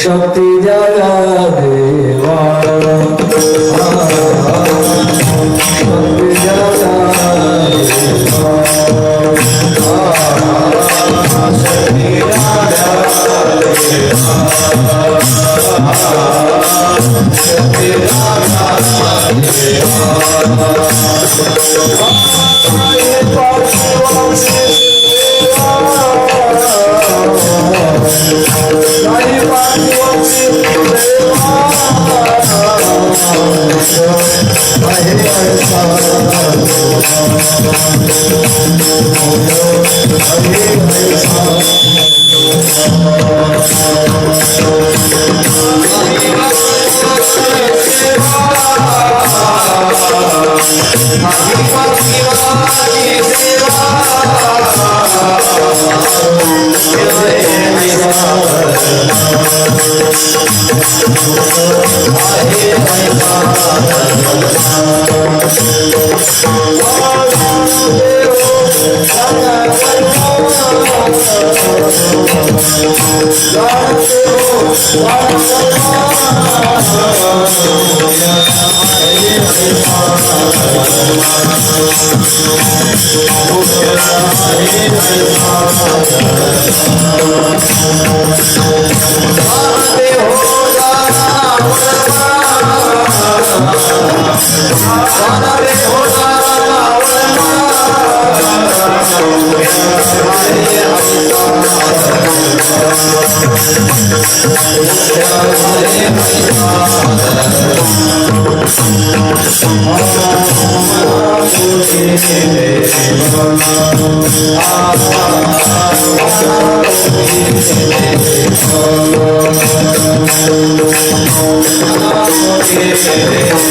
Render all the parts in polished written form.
शक्ति जगा देवा शक्ति जगा देवा शक्ति जगा देवा शक्ति जगा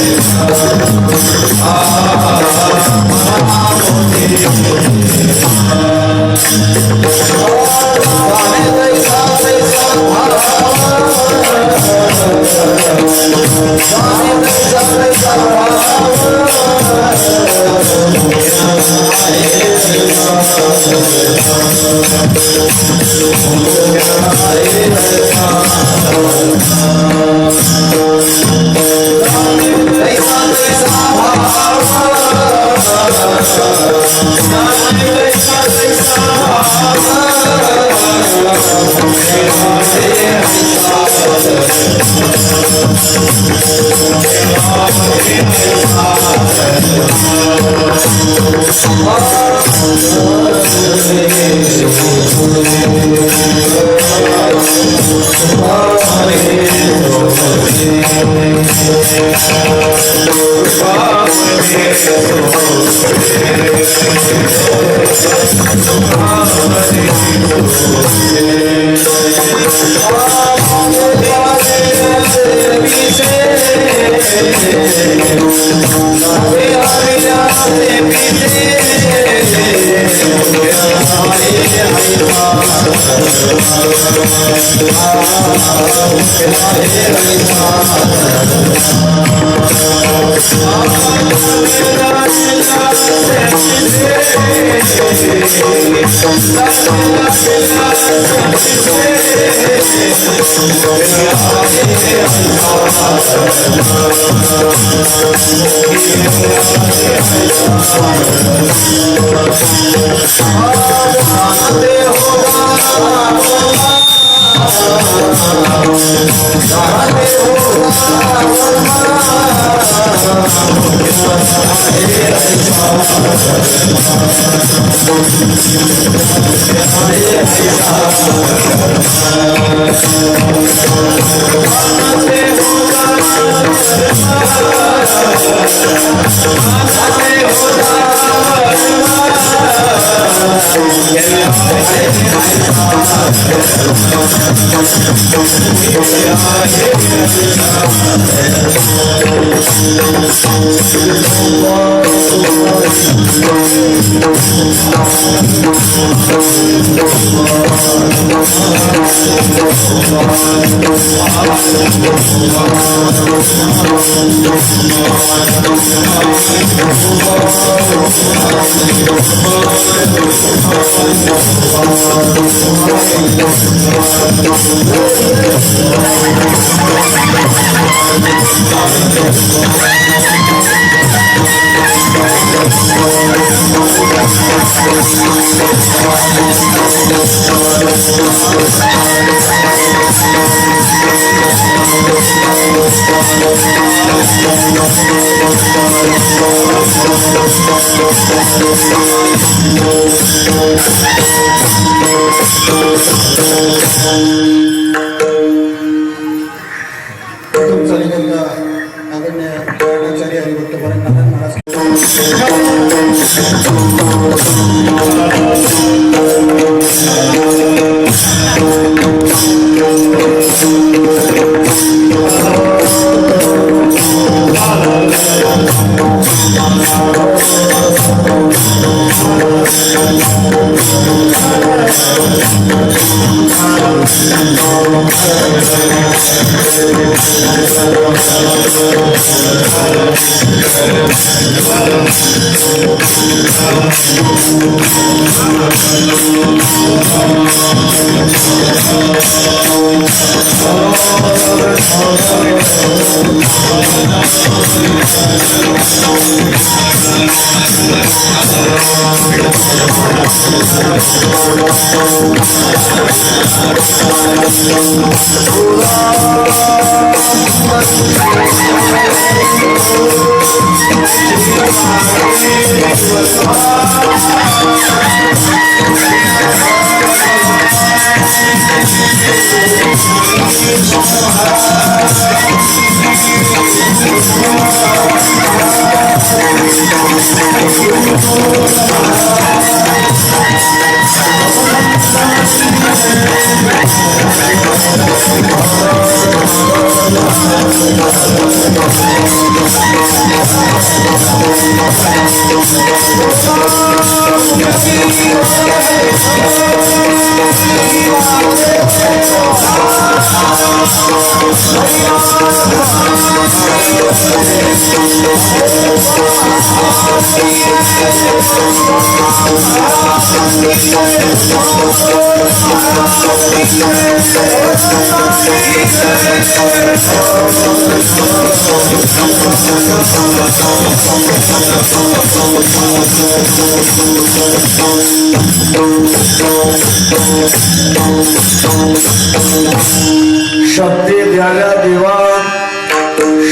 शक्ती द्याव्या देवा,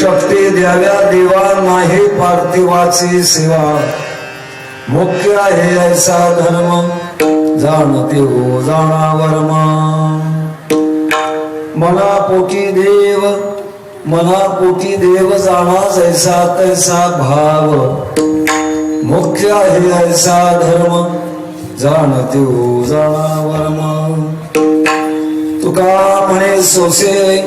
शक्ती द्याव्या देवा, नाही पार्थिवाची सेवा. मुख्य आहे ऐसा धर्म, जाणते हो जाणा वर्मा. मना पोटी देव, मना पोटी देव, जाणा जैसा तैसा भाव. मुख्य आहे ऐसा धर्म, जाणते हो जाणा वर्मा. तुका म्हणे सोसे,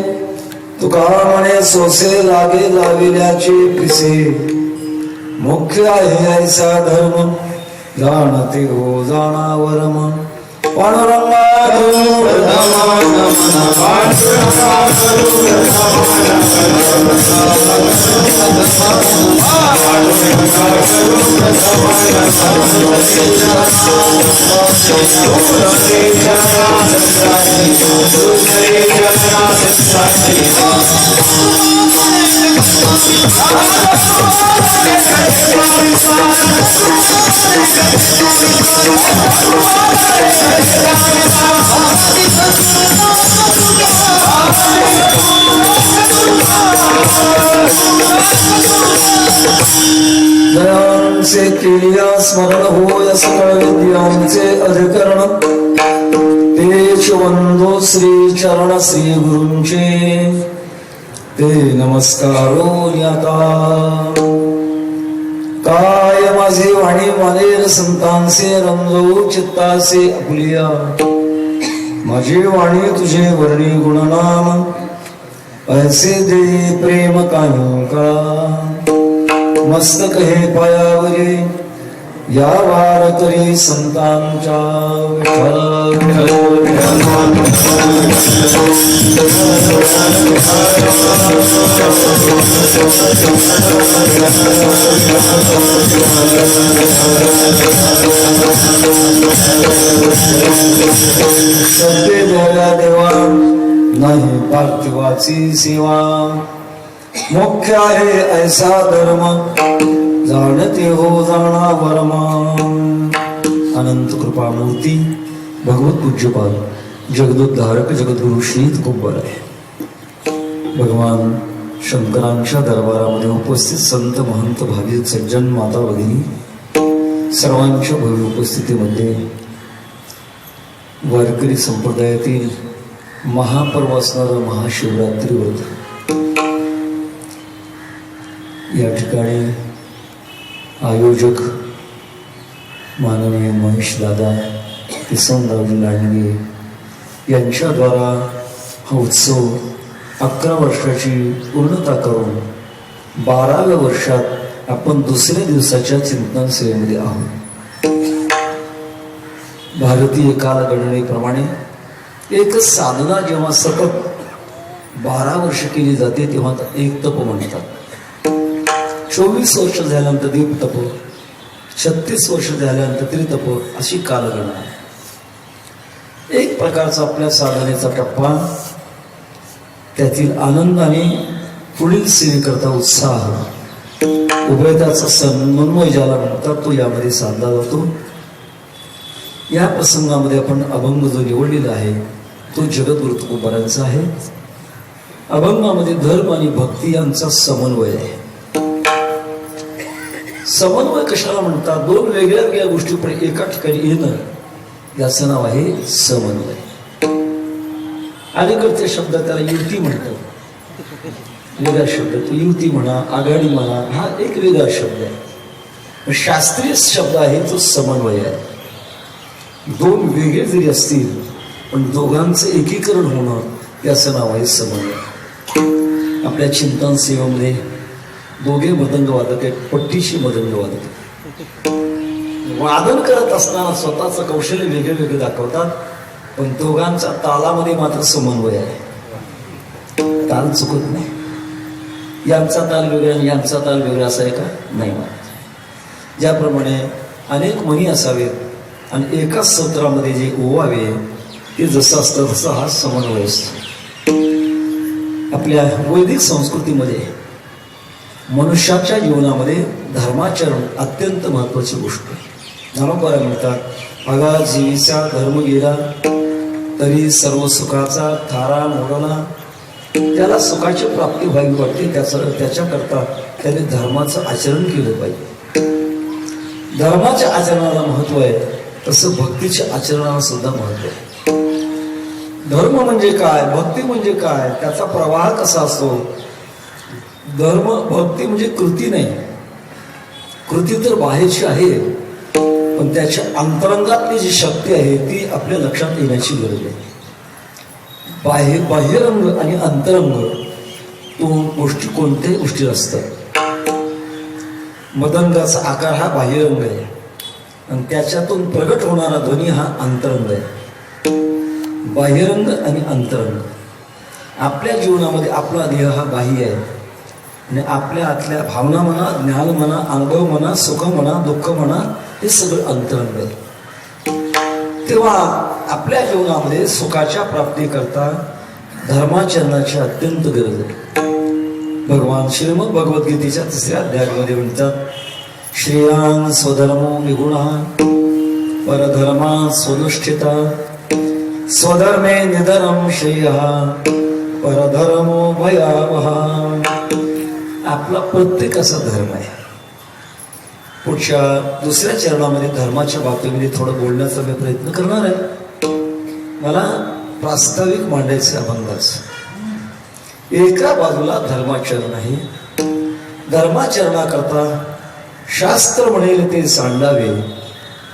तुका म्हणे सोसे, लागे लाविल्याचे पिसे. मुख्य आहे ऐसा धर्म, जाणते हो जाणा वर्म. पांडुरंगा दयांचे केलिया स्मरण होय सकळ विद्यांचे अधिकरण. तेच वंदो श्री चरण श्री गुरूंचे, ते नमस्कारो न्याता. काय माझी वाणी मानेर संतांचे, रंजवू चित्तासे आपुलिया. माझी वाणी तुझे वर्णी गुणनाम, ऐसे दे प्रेम कायू का. मस्तक हे पायावरी, या वार करी संतांच्या. सत्य द्याव्या देवा, नाही पार्थिवाची सेवा. मुख्य आहे ऐसा धर्म, जाणते हो जाणा वर्मा. अनंत कृपा मूर्ती भगवत पूज्यपाल जगदोद्धारक जगद्गुरु श्री तुकोबराय. भगवान शंकरांच्या दरबारामध्ये उपस्थित संत महंत भाविक सज्जन माता भगिनी सर्वांच्या भव्य उपस्थितीमध्ये वारकरी संप्रदायातील महापर्व असणारं महाशिवरात्री व्रत या ठिकाणी आयोजक माननीय महेश दादा किसनरावजी लांडगे यांच्याद्वारा हा उत्सव 11 वर्षाची पूर्णता करून 12व्या वर्षात आपण दुसऱ्या दिवसाच्या चिंतन सेवेमध्ये आहोत. भारतीय कालगणनेप्रमाणे एक साधना जेव्हा सतत 12 वर्ष केली जाते तेव्हा एक तप म्हणतात. 24 वर्ष झाल्यानंतर दीप तप, 36 वर्ष झाल्यानंतर त्रितप, अशी कालगणना. एक प्रकारचा आपल्या साधनेचा टप्पा, त्यातील आनंदाने पुढील सेवेकरता उत्साह, उभयताचा समन्वय ज्याला म्हणतात तो यामध्ये साधला जातो. या प्रसंगामध्ये आपण अभंग जो निवडलेला आहे तो जगद्गुरु तुकोबारांचा आहे. अभंगामध्ये धर्म आणि भक्ती यांचा समन्वय आहे. समन्वय कशाला म्हणतात? दोन वेगळ्या वेगळ्या गोष्टी पण एका ठिकाणी येणं, याचं नाव आहे समन्वय. अलीकडच्या शब्द त्याला युती म्हणतात. वेगळा शब्द तो युती म्हणा, आघाडी म्हणा, हा एक वेगळा शब्द आहे. शास्त्रीय शब्द आहे तो समन्वय आहे. दोन वेगळे जरी असतील पण दोघांचं एकीकरण होणं, याचं नाव आहे समन्वय. आपल्या चिंतन सेवेमध्ये दोघे मदंग वादक आहेत, पट्टीशी मदंग वादक. वादन करत असताना स्वतःचं कौशल्य वेगळे वेगळे दाखवतात, पण दोघांच्या तालामध्ये मात्र समन्वय आहे. ताल चुकत नाही. यांचा ताल वेगळा आणि यांचा ताल वेगळा असा आहे का? नाही. ज्याप्रमाणे अनेक म्हणी असावेत आणि एकाच स्तोत्रामध्ये जे ओवावे ते जसं असतं तसं हा समन्वय असतो. आपल्या वैदिक संस्कृतीमध्ये मनुष्याच्या जीवनामध्ये धर्माचरण अत्यंत महत्वाची गोष्ट आहे. ज्ञानोबा म्हणतात, अगा जीवीचा धर्म गेला तरी सर्व सुखाचा थारा मोडला. त्याला सुखाची प्राप्ती व्हावी वाटते, त्याच्याकरता त्याने धर्माचं आचरण केलं पाहिजे. धर्माच्या आचरणाला महत्व आहे, तसं भक्तीच्या आचरणाला सुद्धा महत्व आहे. धर्म म्हणजे काय, भक्ती म्हणजे काय, त्याचा प्रवाह कसा असतो. धर्म भक्ती म्हणजे कृती नाही, कृती तर बाहेरची आहे, पण त्याच्या अंतरंगातली जी शक्ती आहे ती आपल्या लक्षात येण्याची गरज आहे. बाह्यरंग आणि अंतरंग दोन गोष्टी कोणत्याही गोष्टी असतात. मदंगाचा आकार हा बाह्यरंग आहे आणि त्याच्यातून प्रगट होणारा ध्वनी हा अंतरंग आहे. बाह्यरंग आणि अंतरंग. आपल्या जीवनामध्ये आपला देह हा बाह्य आहे आणि आपल्या आतल्या भावना म्हणा, ज्ञान म्हणा, अनुभव म्हणा, सुख म्हणा, दुःख म्हणा, हे सगळं अंतरंग आहे. तेव्हा आपल्या जीवनामध्ये सुखाच्या प्राप्तीकरता धर्माचरणाची अत्यंत गरज आहे. भगवान श्रीमद भगवद्गीतेच्या 3ऱ्या अध्यायामध्ये म्हणतात, श्रेयान् स्वधर्मो विगुणः परधर्मा स्वनुष्ठिता स्वधर्मे निधनम श्रेयः परधर्मो भयावह. आपला प्रत्येकाचा धर्म आहे. पुढच्या 2ऱ्या चरणामध्ये धर्माच्या बाबतीमध्ये थोडं बोलण्याचा मी प्रयत्न करणार आहे. मला प्रास्ताविक मांडायचे अभंगाच. एका बाजूला धर्माचरण आहे. धर्माचरणाकरता शास्त्र म्हणेल ते सांडावे,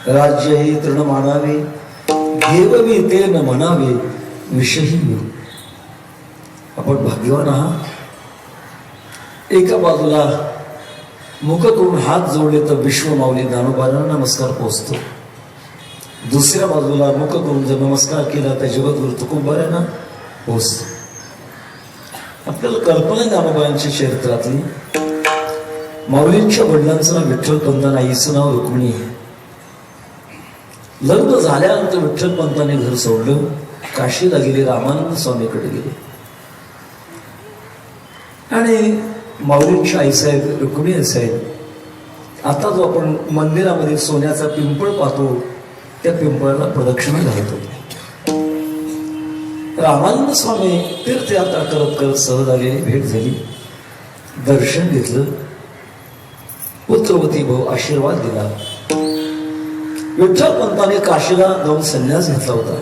राज्यही तृण मानावे, घेववी ते न म्हणावे, विषयी येऊ. आपण भाग्यवान आहात. एका बाजूला मुख करून हात जोडले तर विश्व माऊली ज्ञानोबांना नमस्कार पोचतो. दुसऱ्या बाजूला मुख करून जर नमस्कार केला तर जगद्गुरु तुकोबांना पोचतो. आपल्याला कल्पना ज्ञानोबांच्या चरित्रातली. माऊलींच्या वडिलांचं नाव विठ्ठलपंत, आईचं नाव रुक्मिणी आहे. लग्न झाल्यानंतर विठ्ठलपंतांनी घर सोडलं, काशीला गेले, रामानंद स्वामीकडे गेले. आणि माऊलींची आईसाहेब रुक्मिणी साहेब, आता जो आपण मंदिरामध्ये सोन्याचा पिंपळ पाहतो त्या पिंपळाला प्रदक्षिणा घालत होते. रामानंद स्वामी तीर्थयात्रा करत करत सहज आलेली भेट झाली, दर्शन घेतलं, पुत्रवती भाऊ आशीर्वाद दिला. विठ्ठलपंताने काशीला जाऊन संन्यास घेतला होता.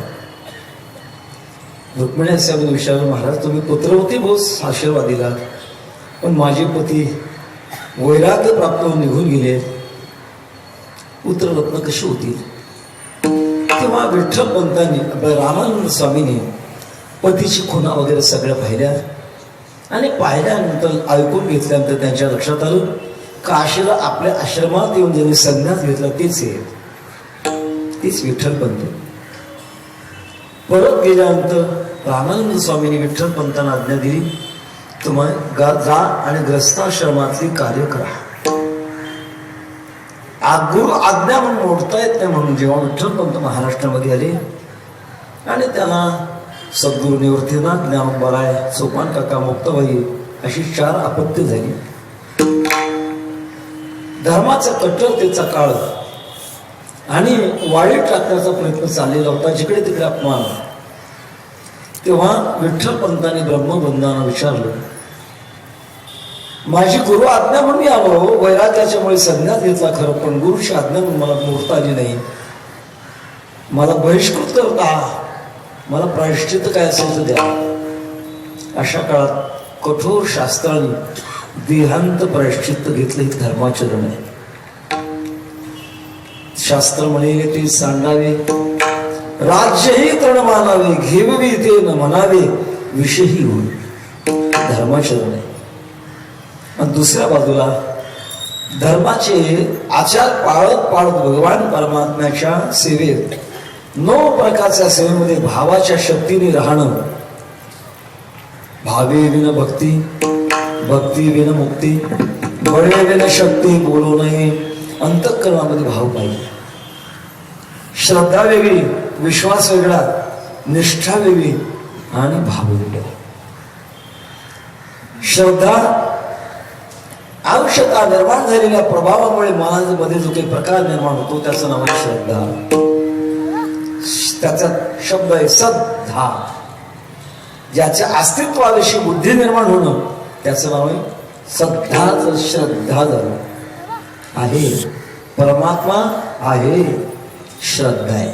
रुक्मिणी साहेब विचारलं, महाराज तुम्ही पुत्रवती भाऊ आशीर्वाद दिला, पण माझे पती वैराग्य प्राप्त होऊन निघून गेले, पुत्ररत्न कशी होतील. तेव्हा विठ्ठलपंतांनी रामानंद स्वामींनी पतीची खुणा वगैरे सगळ्या पाहिल्या आणि पाहिल्यानंतर ऐकून घेतल्यानंतर त्यांच्या लक्षात आलं, काशीला आपल्या आश्रमात येऊन ज्यांनी संन्यास घेतला तेच विठ्ठलपंत. परत गेल्यानंतर रामानंद स्वामींनी विठ्ठलपंतांना आज्ञा दिली, तुम्ही जा आणि ग्रस्ताश्रमातली कार्य करा. गुरु आज्ञा म्हणून मोडता येत नाही म्हणून जेव्हा विठ्ठलपंत महाराष्ट्रामध्ये आले आणि त्यांना सद्गुरू निवृत्तीनाथ, ज्ञानोबाराय, सोपान काका, मुक्ताबाई अशी 4 अपत्य झाली. धर्माचा कट्टरतेचा काळ आणि वाळीत टाकण्याचा प्रयत्न चाललेला होता, जिकडे तिकडे अपमान. तेव्हा विठ्ठलपंतांनी ब्रह्मबंधांना विचारलं, माझी गुरु आज्ञा म्हणून मी आलो, वैराग्याच्यामुळे संन्यास घेतला खरं, पण गुरुची आज्ञा म्हणून मला मोडता आली नाही, मला बहिष्कृत करता, मला प्रायश्चित्त काय असेल तर द्या. अशा काळात कठोर शास्त्राने देहांत प्रायश्चित्त घेतलं. हे धर्माचरण आहे. शास्त्र म्हणेल ते सांडावे, राज्यही तृण मानावे, घेववी ते न म्हणावे, विषयी होईल. धर्माचरण आहे. आणि दुसऱ्या बाजूला धर्माचे आचार पाळत पाळत भगवान परमात्म्याच्या सेवेत 9 प्रकारच्या सेवेमध्ये भावाच्या शक्तीने राहणं. भावे विन भक्ती, भक्ती विन मुक्ती, बळे विन शक्ती बोलू नये. अंतःकरणामध्ये भाव पाहिजे. श्रद्धा वेगळी, विश्वास वेगळा, निष्ठा वेगळी आणि भाव वेगळा. श्रद्धा आवश्यकता निर्माण झालेल्या प्रभावामुळे मनामध्ये जो काही प्रकार निर्माण होतो त्याचं नाव आहे श्रद्धा. त्याचा शब्द आहे सद्धा. ज्याच्या अस्तित्वाविषयी बुद्धी निर्माण होणं त्याचं नाव आहे सद्धाच श्रद्धा झालं. आहे परमात्मा आहे, श्रद्धा आहे.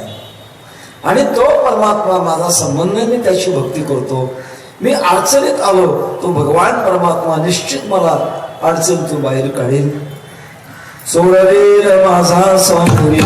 आणि तो परमात्मा माझा संबंध, मी त्याची भक्ती करतो. मी अडचणीत आलो, तो भगवान परमात्मा निश्चित मला अडचणीतून बाहेर काढेल. सोडवीर माझा स्वामी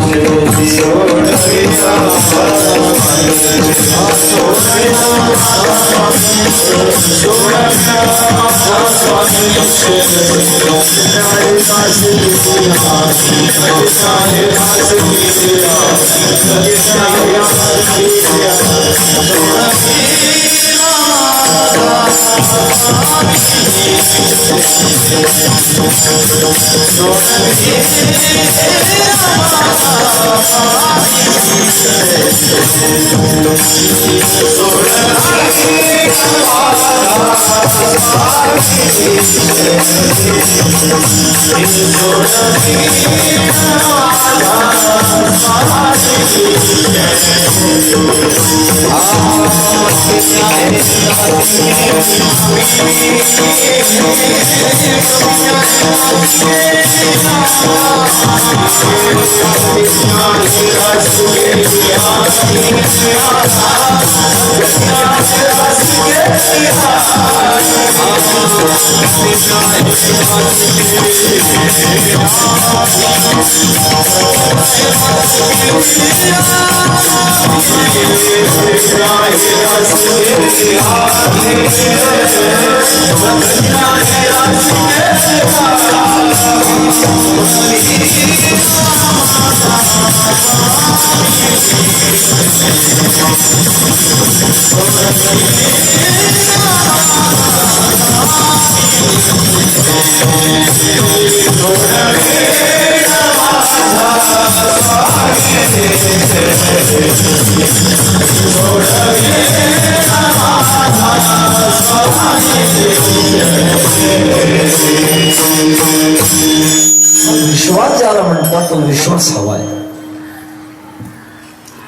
विश्वास ज्याला म्हणतात तो विश्वास हवा आहे.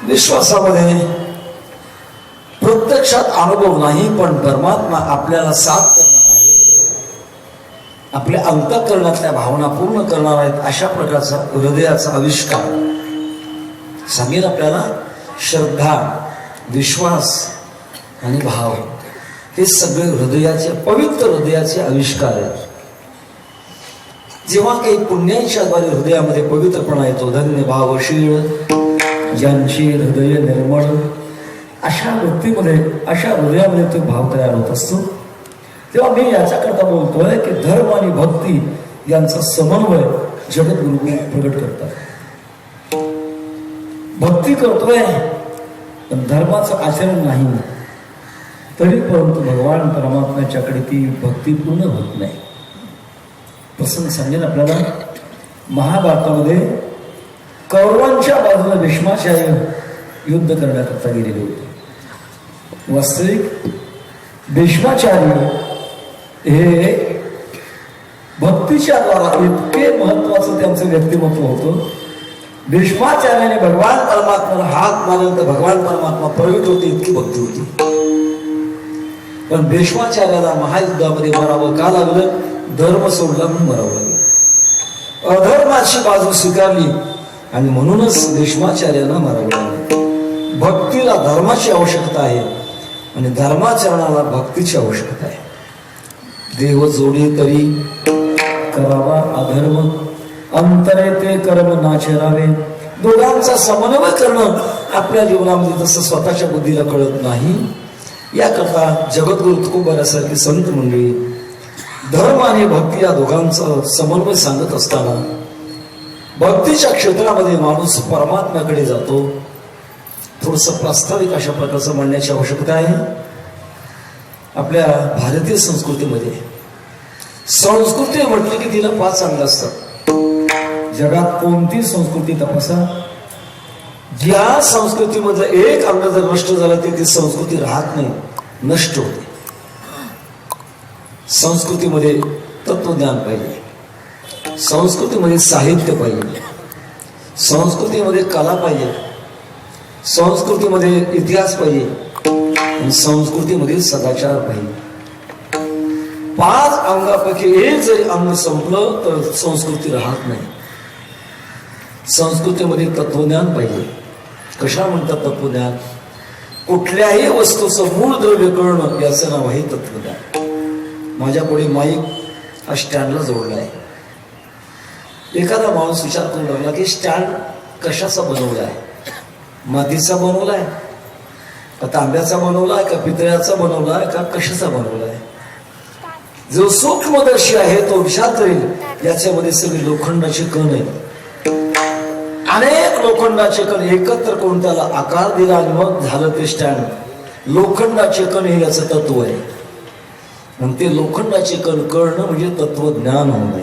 विश्वासामध्ये प्रत्यक्षात अनुभव नाही, पण परमात्मा आपल्याला साथ करणार आहे, आपल्या अंतःकरणातल्या भावना पूर्ण करणार आहेत, अशा प्रकारचा हृदयाचा आविष्कार सांगेल आपल्याला. श्रद्धा, विश्वास आणि भाव हे सगळे हृदयाचे, पवित्र हृदयाचे आविष्कार आहेत. जेव्हा काही पुण्याच्या द्वारे हृदयामध्ये पवित्रपणा येतो, धन्य भावशील ज्यांची हृदय निर्मळ, अशा व्यक्तीमध्ये, अशा हृदयामध्ये तो भाव तयार होत असतो. तेव्हा मी याच्याकरता बोलतोय की धर्म आणि भक्ती यांचा समन्वय जगद्गुरु प्रगट करतात. भक्ती करतोय पण धर्माचं आचरण नाही, तरी परंतु भगवान परमात्म्याच्याकडे ती भक्ती पूर्ण होत नाही. प्रसंग सांगेल आपल्याला. महाभारतामध्ये कौरवांच्या बाजूला भीष्माचार्य युद्ध करण्याकरता गेलेले होते. वास्तविक भीष्माचार्य हे भक्तीच्या द्वारा इतके महत्वाचं त्यांचं व्यक्तिमत्व होतं. भीष्माचार्याने भगवान परमात्म्याला हात मारल्यानंतर भगवान परमात्मा प्रगट होते, इतकी भक्ती होती. पण भीष्माचार्याला महायुद्धामध्ये मरावं का लागलं? धर्म सोडला म्हणून मरावं लागलं. अधर्माची बाजू स्वीकारली आणि म्हणूनच भीष्माचार्यांना मरावं लागलं. भक्तीला धर्माची आवश्यकता आहे आणि धर्माचरणाला भक्तीची आवश्यकता आहे. देव जोडी तरी करावा अधर्म, अंतरे ते कर्म नाचरावे. दोघांचा समन्वय करणं आपल्या जीवनामध्ये तसं स्वतःच्या बुद्धीला कळत नाही. याकरता जगद्गुरु तुकोबारासारखी संत मंडळी धर्म आणि भक्ती या दोघांचा समन्वय सांगत असताना भक्तीच्या क्षेत्रामध्ये माणूस परमात्म्याकडे जातो. थोडस प्रास्ताविक अशा प्रकारचं म्हणण्याची आवश्यकता आहे. आपल्या भारतीय संस्कृतीमध्ये संस्कृती म्हटली की तिला 5 अंग असतात. जगात कोणती संस्कृती तपासा, ज्या संस्कृतीमधलं एक अंग जर नष्ट झालं तर ती संस्कृती राहत नाही, नष्ट होते. संस्कृतीमध्ये तत्वज्ञान पाहिजे, संस्कृतीमध्ये साहित्य पाहिजे, संस्कृतीमध्ये कला पाहिजे, संस्कृतीमध्ये इतिहास पाहिजे आणि संस्कृतीमध्ये सदाचार पाहिजे. 5 अंगापैकी एक जरी अंग संपलं तर संस्कृती राहत नाही. संस्कृतीमध्ये तत्वज्ञान पाहिजे. कशा म्हणतात तत्वज्ञान? कुठल्याही वस्तूचं मूळ द्रव्य कळणं याचं नाव आहे तत्वज्ञान. माझ्या पुढे माईक हा स्टँडला जोडला आहे. एखादा माणूस विचार करू लागला की स्टँड कशाचा बनवला आहे? मातीचा बनवलाय का तांब्याचा बनवलाय का पितळ्याचा बनवलाय का कशाचा बनवलाय? जो सूक्ष्मदर्शी आहे तो विचार करेल याच्यामध्ये सगळे लोखंडाचे कण आहेत. अनेक लोखंडाचे कण एकत्र करून त्याला आकार दिला आणि मग झालं ते स्टँड. लोखंडाचे कण हे याचं तत्व आहे. मग ते लोखंडाचे कण कळणं म्हणजे तत्वज्ञान होणं.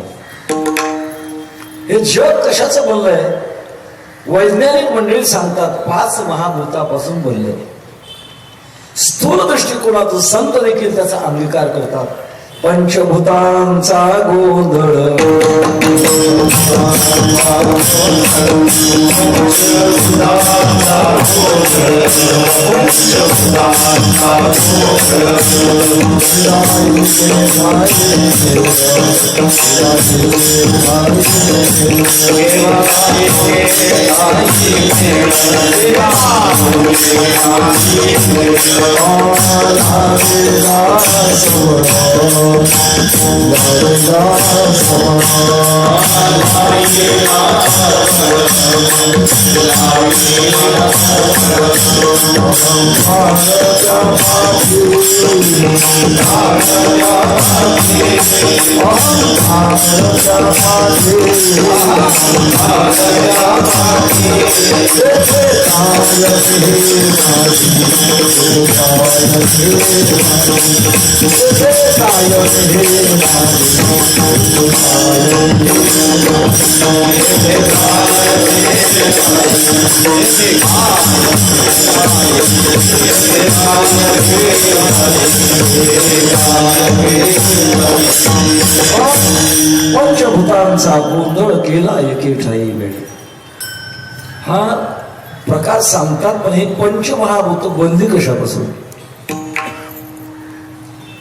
हे जग कशाचं बनलंय? वैज्ञानिक मंडळी सांगतात 5 महाभूतापासून बनले. स्थूल दृष्टिकोनातून संत देखील त्याचा अंगीकार करतात. पंचभूतांचा गोंधळ पंचभूतांचा गोंधळ केला एके ठाई वेळ. हा प्रकार सांगतात. पण हे पंचमहाभूत बनली कशापासून?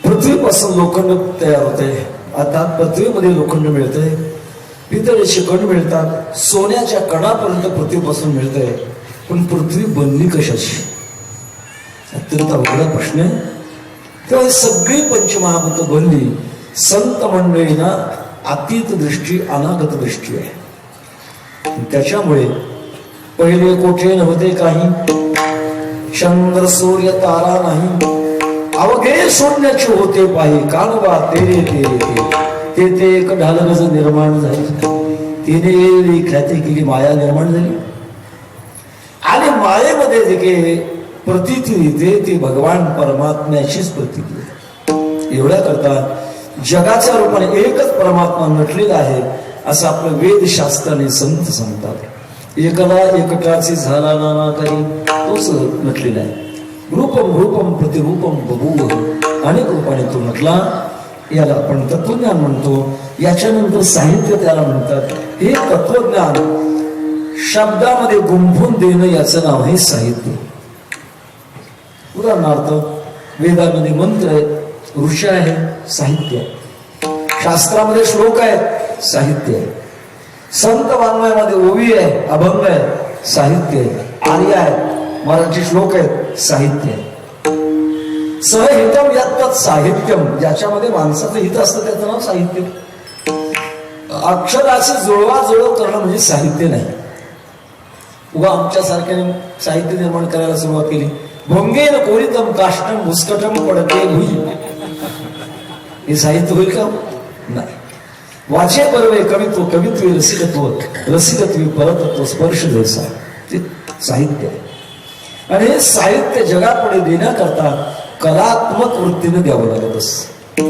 पृथ्वीपासून लोखंड तयार होते. आता पृथ्वीमध्ये लोखंड मिळते, पितळेचे कण मिळतात, सोन्याच्या कणापर्यंत पृथ्वीपासून मिळते. पण पृथ्वी बनली कशाची? अत्यंत अवघड प्रश्न आहे. तेव्हा सगळी पंचमहाभूत बनली. संत मंडळींना अतीत दृष्टी अनागत दृष्टी आहे. त्याच्यामुळे पहिले कोठे नव्हते काही, चंद्र सूर्य तारा नाही, अवघे शून्याचे होते पाही. कानोबा तेरे तेरे ते ते एक ढालगज निर्माण झाली. तिने ख्याती केली, माया निर्माण झाली. आणि मायेमध्ये जे काही प्रतीती येते ती भगवान परमात्म्याचीच प्रतीती आहे. एवढ्या करता जगाच्या रूपाने एकच परमात्मा नटलेला आहे असं आपलं वेदशास्त्राने संत सांगतात. एकदा एकटाची झाला नाना काही तोच नटलेला आहे. रूपम रूपम प्रतिरूपम बभूव, अनेक रूपाने तो नटला. याला आपण तत्वज्ञान म्हणतो. याच्यानंतर साहित्य त्याला म्हणतात. हे तत्वज्ञान शब्दामध्ये गुंफून देणं याचं नाव आहे साहित्य. उदाहरणार्थ वेदामध्ये मंत्र आहेत, ऋषी आहे, साहित्य आहे. शास्त्रामध्ये श्लोक आहेत, साहित्य आहे. संत वाङ्मयामध्ये ओवी आहे, अभंग आहे, साहित्य आहे. आर्य आहे, मराठी श्लोक आहेत, साहित्य आहे. सहहितम यात साहित्यम, ज्याच्यामध्ये माणसाचं हित असतं त्याचं नाव साहित्य. अक्षराची जुळवाजुळव करणं म्हणजे साहित्य नाही. उगा आमच्यासारख्याने साहित्य निर्माण करायला सुरुवात केली. भोंगेन कोरितम काष्टम भुस्कटम पडते भुई, हे साहित्य होईल का? नाही. वाचे परवे कवित्व, कवित्व रसिकत्व, रसिकत्वी परतत्व, स्पर्श जैसा, ते साहित्य आहे. आणि हे साहित्य जगापुढे देण्याकरता कलात्मक वृत्तीने द्यावं लागत असत.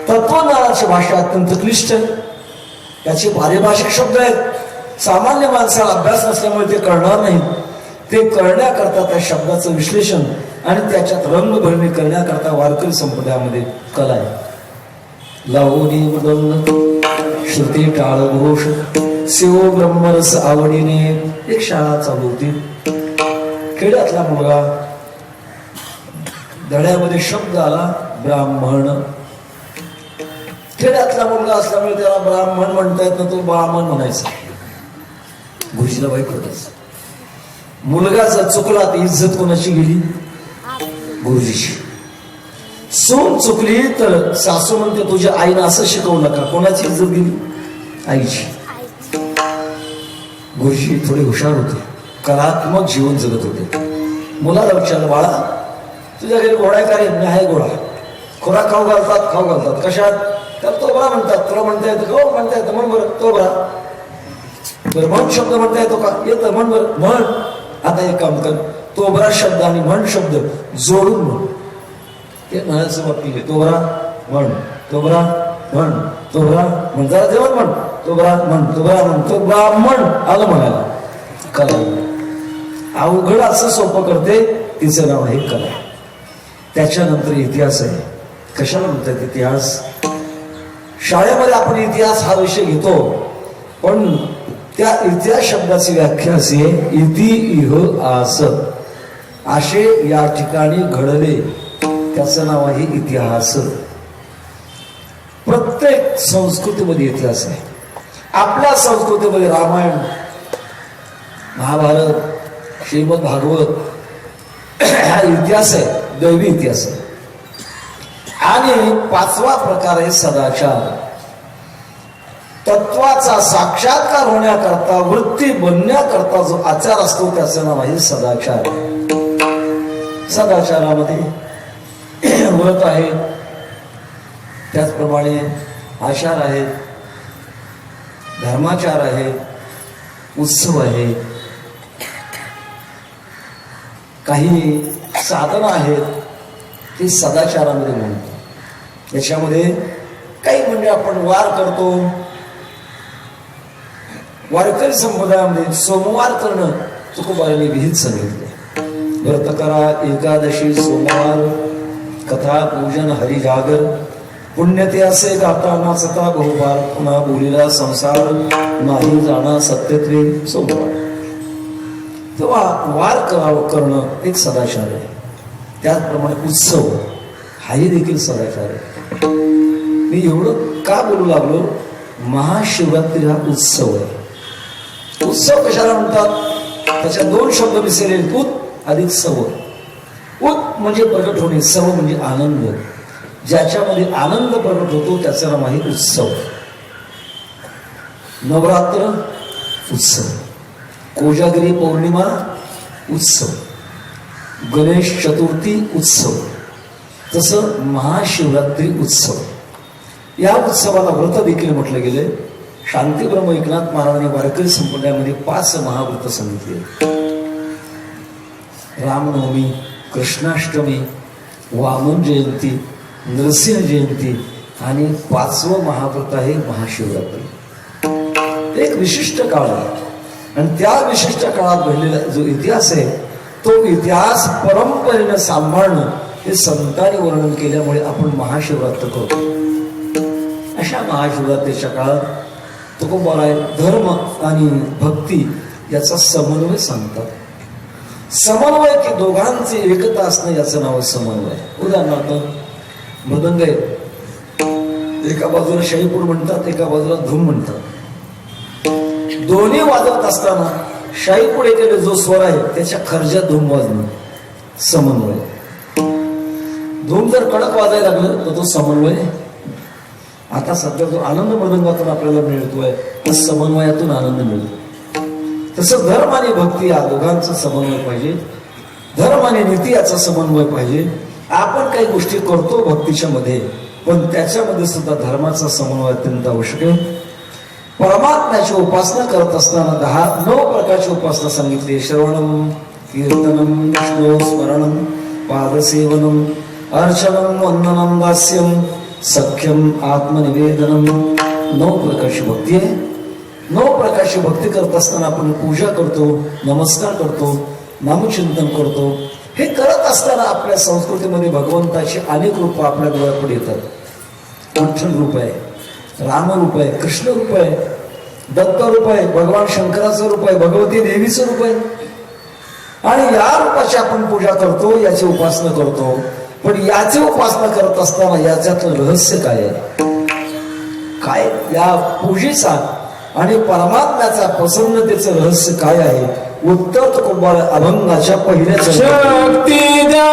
तत्वज्ञानाची भाषा अत्यंत क्लिष्ट आहे. त्याचे पारिभाषिक शब्द आहेत. सामान्य माणसाला अभ्यास नसल्यामुळे ते कळणार नाही. ते करण्याकरता त्या शब्दाचं विश्लेषण आणि त्याच्यात रंगभरणी करण्याकरता वारकरी संप्रदायामध्ये कला आहे. लावणी मृदंग श्रुती टाळ घोष शिव ब्रह्मरस आवडीने एक शाळा चालू होती. खेड्यातला मुलगा, धड्यामध्ये शब्द आला ब्राह्मण. खेड्यातला मुलगा असल्यामुळे त्याला ब्राह्मण म्हणता येत ना, तो ब्राह्मण म्हणायचा. गुरुजीला वाईट होतच. मुलगा जर चुकला तर इज्जत कोणाची गेली? गुरुजीची. सून चुकली तर सासू म्हणते तुझ्या आईनं असं शिकवलं का? कोणाची इज्जत गेली? आईची. गुरुजी थोडे हुशार होते, कलात्मक जीवन जगत होते. मुलाला विचारलं, बाळा तुझ्या घरी घोडा आहे का रे? मी आहे घोडा. खोरा खाऊ घालतात. कशात? त्याला तोबरा म्हणतात. तुला म्हणता येतं का? म्हणता येतं. म्हण बरं तोबरा. बरं म्हण शब्द म्हणता येतो का? येतं. म्हण बरं. म्हण. आता एक काम कर, तोबरा शब्द आणि म्हण शब्द जोडून म्हण. ते म्हणायचं वाटते. तोबरा म्हण, तोबरा म्हण, तोबरा म्हण. जरा जेवण म्हण, तोबरा म्हण, तोबरा म्हण. तो ब्राह्मण आलं म्हणायला. कला अवघड असं सोपं करते, तिचं नाव आहे कला. त्याच्यानंतर इतिहास आहे. कशाला म्हणतात इतिहास? शाळेमध्ये आपण इतिहास हा विषय घेतो, पण त्या इतिहास शब्दाची व्याख्या अशी आहे, इति इह आस. असे या ठिकाणी घडले, त्याचं नाव आहे इतिहास. प्रत्येक संस्कृतीमध्ये इतिहास आहे. आपल्या संस्कृतीमध्ये रामायण, महाभारत, श्रीमद भागवत हा इतिहास आहे, दैवी इतिहास आहे. आणि पाचवा प्रकार आहे सदाचार. तत्वाचा साक्षात्कार होण्याकरता, वृत्ती बनण्याकरता जो आचार असतो त्याचं नाव आहे सदाचार. सदाचारामध्ये व्रत आहे, त्याचप्रमाणे आचार आहेत, धर्माचार आहे, उत्सव आहे, काही साधनं आहेत, ती सदाचारामध्ये म्हणतो. याच्यामध्ये काही म्हणजे आपण वार करतो. वारकरी संप्रदायामध्ये सोमवार करणं तुकोबारांनी विहित सांगितले. व्रत करा, एकादशी, सोमवार, कथा, पूजन, हरिजागर, पुण्य ते असे गाता नाचता बहुबार, पुन्हा बोलीला संसार नाही जाणा सत्यत्वे सोमवार. तेव्हा वार करणं एक सदाचार आहे. त्याचप्रमाणे उत्सव हाही देखील सदाचार आहे. मी एवढं का बोलू लागलो? महाशिवरात्री हा उत्सव आहे. उत्सव कशाला म्हणतात? त्याच्या दोन शब्द मिसळले, उत अधिक सव. उत म्हणजे प्रकट होणे, सव म्हणजे आनंद. ज्याच्यामध्ये आनंद प्रकट होतो त्याचं नाव आहे उत्सव. नवरात्र उत्सव, कोजागिरी पौर्णिमा उत्सव, गणेश चतुर्थी उत्सव, तसं महाशिवरात्री उत्सव. या उत्सवाला व्रत देखील म्हटलं गेले. शांतीब्रह्म एकनाथ महाराजांनी वारकरी संप्रदायामध्ये 5 महाव्रत सांगितले. रामनवमी, कृष्णाष्टमी, वामन जयंती, नरसिंह जयंती आणि 5वं महाव्रत आहे महाशिवरात्री. एक विशिष्ट काळ आहे आणि त्या विशिष्ट काळात घडलेला जो इतिहास आहे तो इतिहास परंपरेनं सांभाळणं हे संतांनी वर्णन केल्यामुळे आपण महाशिवरात्र करतो. अशा महाशिवरात्रीच्या काळात तुकोबाराय धर्म आणि भक्ती याचा समन्वय सांगतात. समन्वय की दोघांची एकता असणं याचं नाव समन्वय. उदाहरणार्थ मृदंग आहे, एका बाजूला शाहीपूर म्हणतात, एका बाजूला धूम म्हणतात. दोन्ही वाजवत असताना शाहीपूर एकेकडे जो स्वर आहे त्याच्या खर्जात धूम वाजणं समन्वय. धूम जर कडक वाजायला लागलं तर तो समन्वय. आता सध्या जो आनंद मृदंगातून आपल्याला मिळतोय तो समन्वयातून आनंद मिळतो. तसं धर्म आणि भक्ती या दोघांचा समन्वय पाहिजे. धर्म आणि नीती याचा समन्वय पाहिजे. आपण काही गोष्टी करतो भक्तीच्या मध्ये, पण त्याच्यामध्ये सुद्धा धर्माचा समन्वय अत्यंत आवश्यक आहे. परमात्म्याची उपासना करत असताना 9 प्रकारची उपासना सांगितली. श्रवणम, कीर्तनम, विष्णू स्मरणम, पादसेवनम, अर्चनम, वंदनम, दास्यम, सख्यम, आत्मनिवेदनम. 9 प्रकारची भक्ती आहे. 9 प्रकारची भक्ती करत असताना आपण पूजा करतो, नमस्कार करतो, नामचिंतन करतो. हे करत असताना आपल्या संस्कृतीमध्ये भगवंताची अनेक रूप आपल्या डोळ्यापुढे येतात. विठ्ठल रूप आहे, राम रूप आहे, कृष्ण रूप आहे, दत्त रूप आहे, भगवान शंकराचं रूप आहे, भगवती देवीचं रूप आहे. आणि या रूपाची आपण पूजा करतो, याची उपासना करतो. पण याची उपासना करत असताना याच्यातलं रहस्य काय आहे, काय या पूजेचा आणि परमात्म्याचा प्रसन्नतेचं रहस्य काय आहे? उत्तर तुकोबार अभंगाच्या पहिल्या शक्ती द्या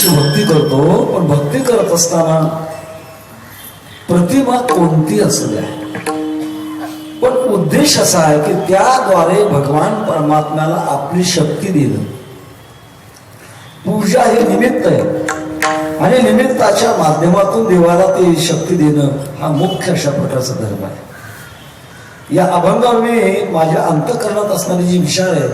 भक्ती करतो. पण भक्ती करत असताना प्रतिमा कोणती असू द्या, पण उद्देश असा आहे की त्याद्वारे भगवान परमात्म्याला आपली शक्ती देणं. पूजा हे निमित्त आहे आणि निमित्ताच्या माध्यमातून देवाला ते शक्ती देणं हा मुख्य अशा प्रकारचा धर्म आहे. या अभंगावर मी माझ्या अंतःकरणात असणारे जे विचार आहे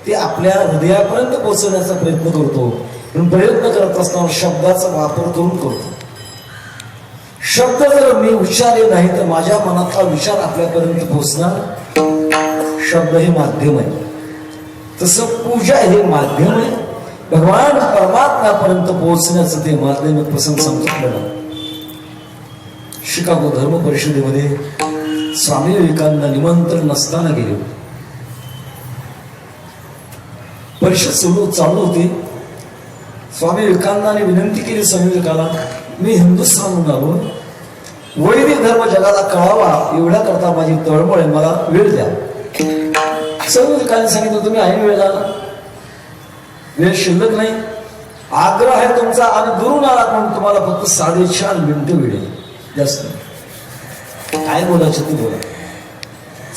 ते आपल्या हृदयापर्यंत पोहोचवण्याचा प्रयत्न करतो. पण प्रयत्न करत असताना शब्दाचा वापर करून करतो. शब्द जर मी उच्चारले नाही तर माझ्या मनातला विचार आपल्यापर्यंत पोहोचणार. शब्द हे माध्यम आहे, तसं पूजा हे माध्यम आहे. भगवान परमात्म्यापर्यंत पोहोचण्याचं ते माध्यम प्रसंग सांगतो आपल्याला. शिकागो धर्म परिषदेमध्ये स्वामी विवेकानंद निमंत्रण नसताना गेले. परिषद चालू होती. स्वामी विवेकानंदाने विनंती केली स्वामी विवेकाला, मी हिंदुस्थानहून आलो, वैदिक धर्म जगाला कळावा एवढ्या करता माझी तळमळ आहे, मला वेळ द्या. स्वामी विवेकाने सांगितलं, तुम्ही ऐन वेळ आला, वेळ शिल्लक नाही, आग्रह आहे तुमचा आणि दुरून आला म्हणून तुम्हाला फक्त 4.5 मिनिटं वेळ आहे, जास्त काय बोलायचं ते बोला.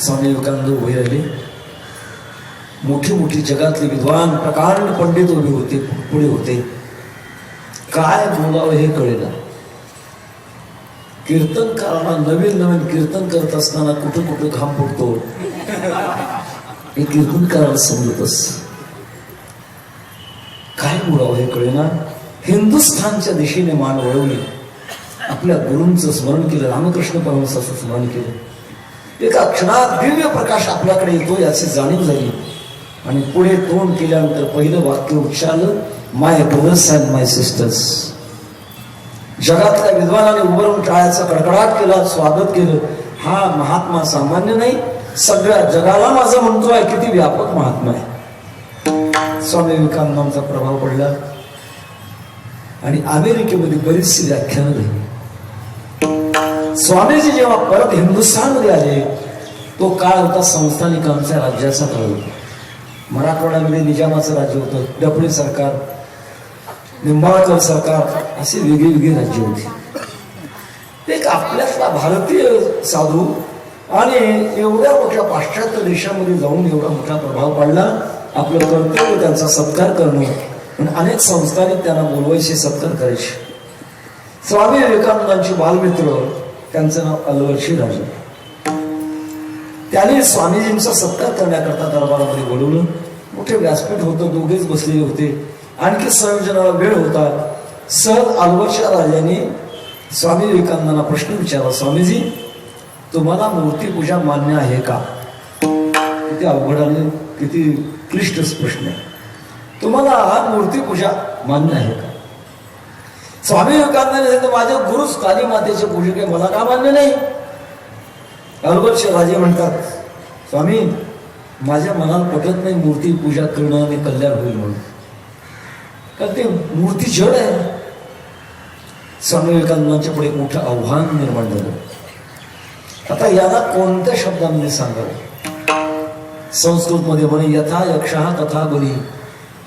स्वामी विवेकानंद उभे राहिले. मोठी मोठी जगातले विद्वान प्रकांड पंडित उभे होते, पुढे होते. काय बोलावं हे कळेना. कीर्तनकारांना नवीन नवीन कीर्तन करत असताना कुठं कुठं घाम फुटतो हे कीर्तनकाराला समजतच. काय बोलावं हे कळेना. हिंदुस्थानच्या दिशेने मान वळवली. आपल्या गुरूंचं स्मरण केलं, रामकृष्ण परमहंसाचं स्मरण केलं. एका क्षणात दिव्य प्रकाश आपल्याकडे येतो याची जाणीव झाली. आणि पुढे तोंड केल्यानंतर पहिलं वाक्य उच्चारलं, माय ब्रदर्स अँड माय सिस्टर्स. जगातल्या विद्वानाने उभारून टाळ्याचा कडकडाट केला, स्वागत केलं. हा महात्मा सामान्य नाही, सगळ्या जगाला माझं म्हणतो आहे, किती व्यापक महात्मा आहे. स्वामी विवेकानंदांचा प्रभाव पडला आणि अमेरिकेमध्ये बरीचशी व्याख्यानं झाली. स्वामीजी जेव्हा परत हिंदुस्थानमध्ये आले तो काळ होता संस्थानिकांच्या राज्याचा काळ होता. मराठवाड्यामध्ये निजामाचं राज्य होतं, डफळे सरकार, निंबाळकर सरकार, असे वेगळी वेगळी राज्य होती. एक आपल्यातला भारतीय साधू आणि एवढ्या मोठ्या पाश्चात्य देशामध्ये जाऊन एवढा मोठा प्रभाव पडला आपलं कर्तव्य त्यांचा सत्कार करणं, पण अनेक संस्थांनी त्यांना बोलवायचे, सत्कार करायचे. स्वामी विवेकानंदांचे बालमित्र, त्यांचं नाव अलवर्षी राजे, त्याने स्वामीजींचा सत्कार करण्याकरता दरबारामध्ये बोलवलं. मोठे व्यासपीठ होतं, दोघेच बसलेले होते, आणखी संयोजनाला वेळ होता. सहज अलवर्षी राजाने स्वामी विवेकानंदांना प्रश्न विचारला, स्वामीजी तुम्हाला मूर्तीपूजा मान्य आहे का? किती अवघड आणि किती क्लिष्ट प्रश्न आहे. तुम्हाला मूर्तीपूजा मान्य आहे का? स्वामी विवेकानंदांनी सांगितलं, माझ्या गुरुच काली मातेचे पूजक आहे, मला का मान्य नाही? अलवर्ष राजे म्हणतात, स्वामी माझ्या मनाला पटत नाही मूर्ती पूजा करणं आणि कल्याण होईल म्हणून, कारण ते मूर्ती जड आहे. स्वामी विवेकानंदांच्या पुढे मोठं आव्हान निर्माण झालं. आता याला कोणत्या शब्दांमध्ये सांगावं? संस्कृत मध्ये म्हणे यथा यक्षः तथा बली,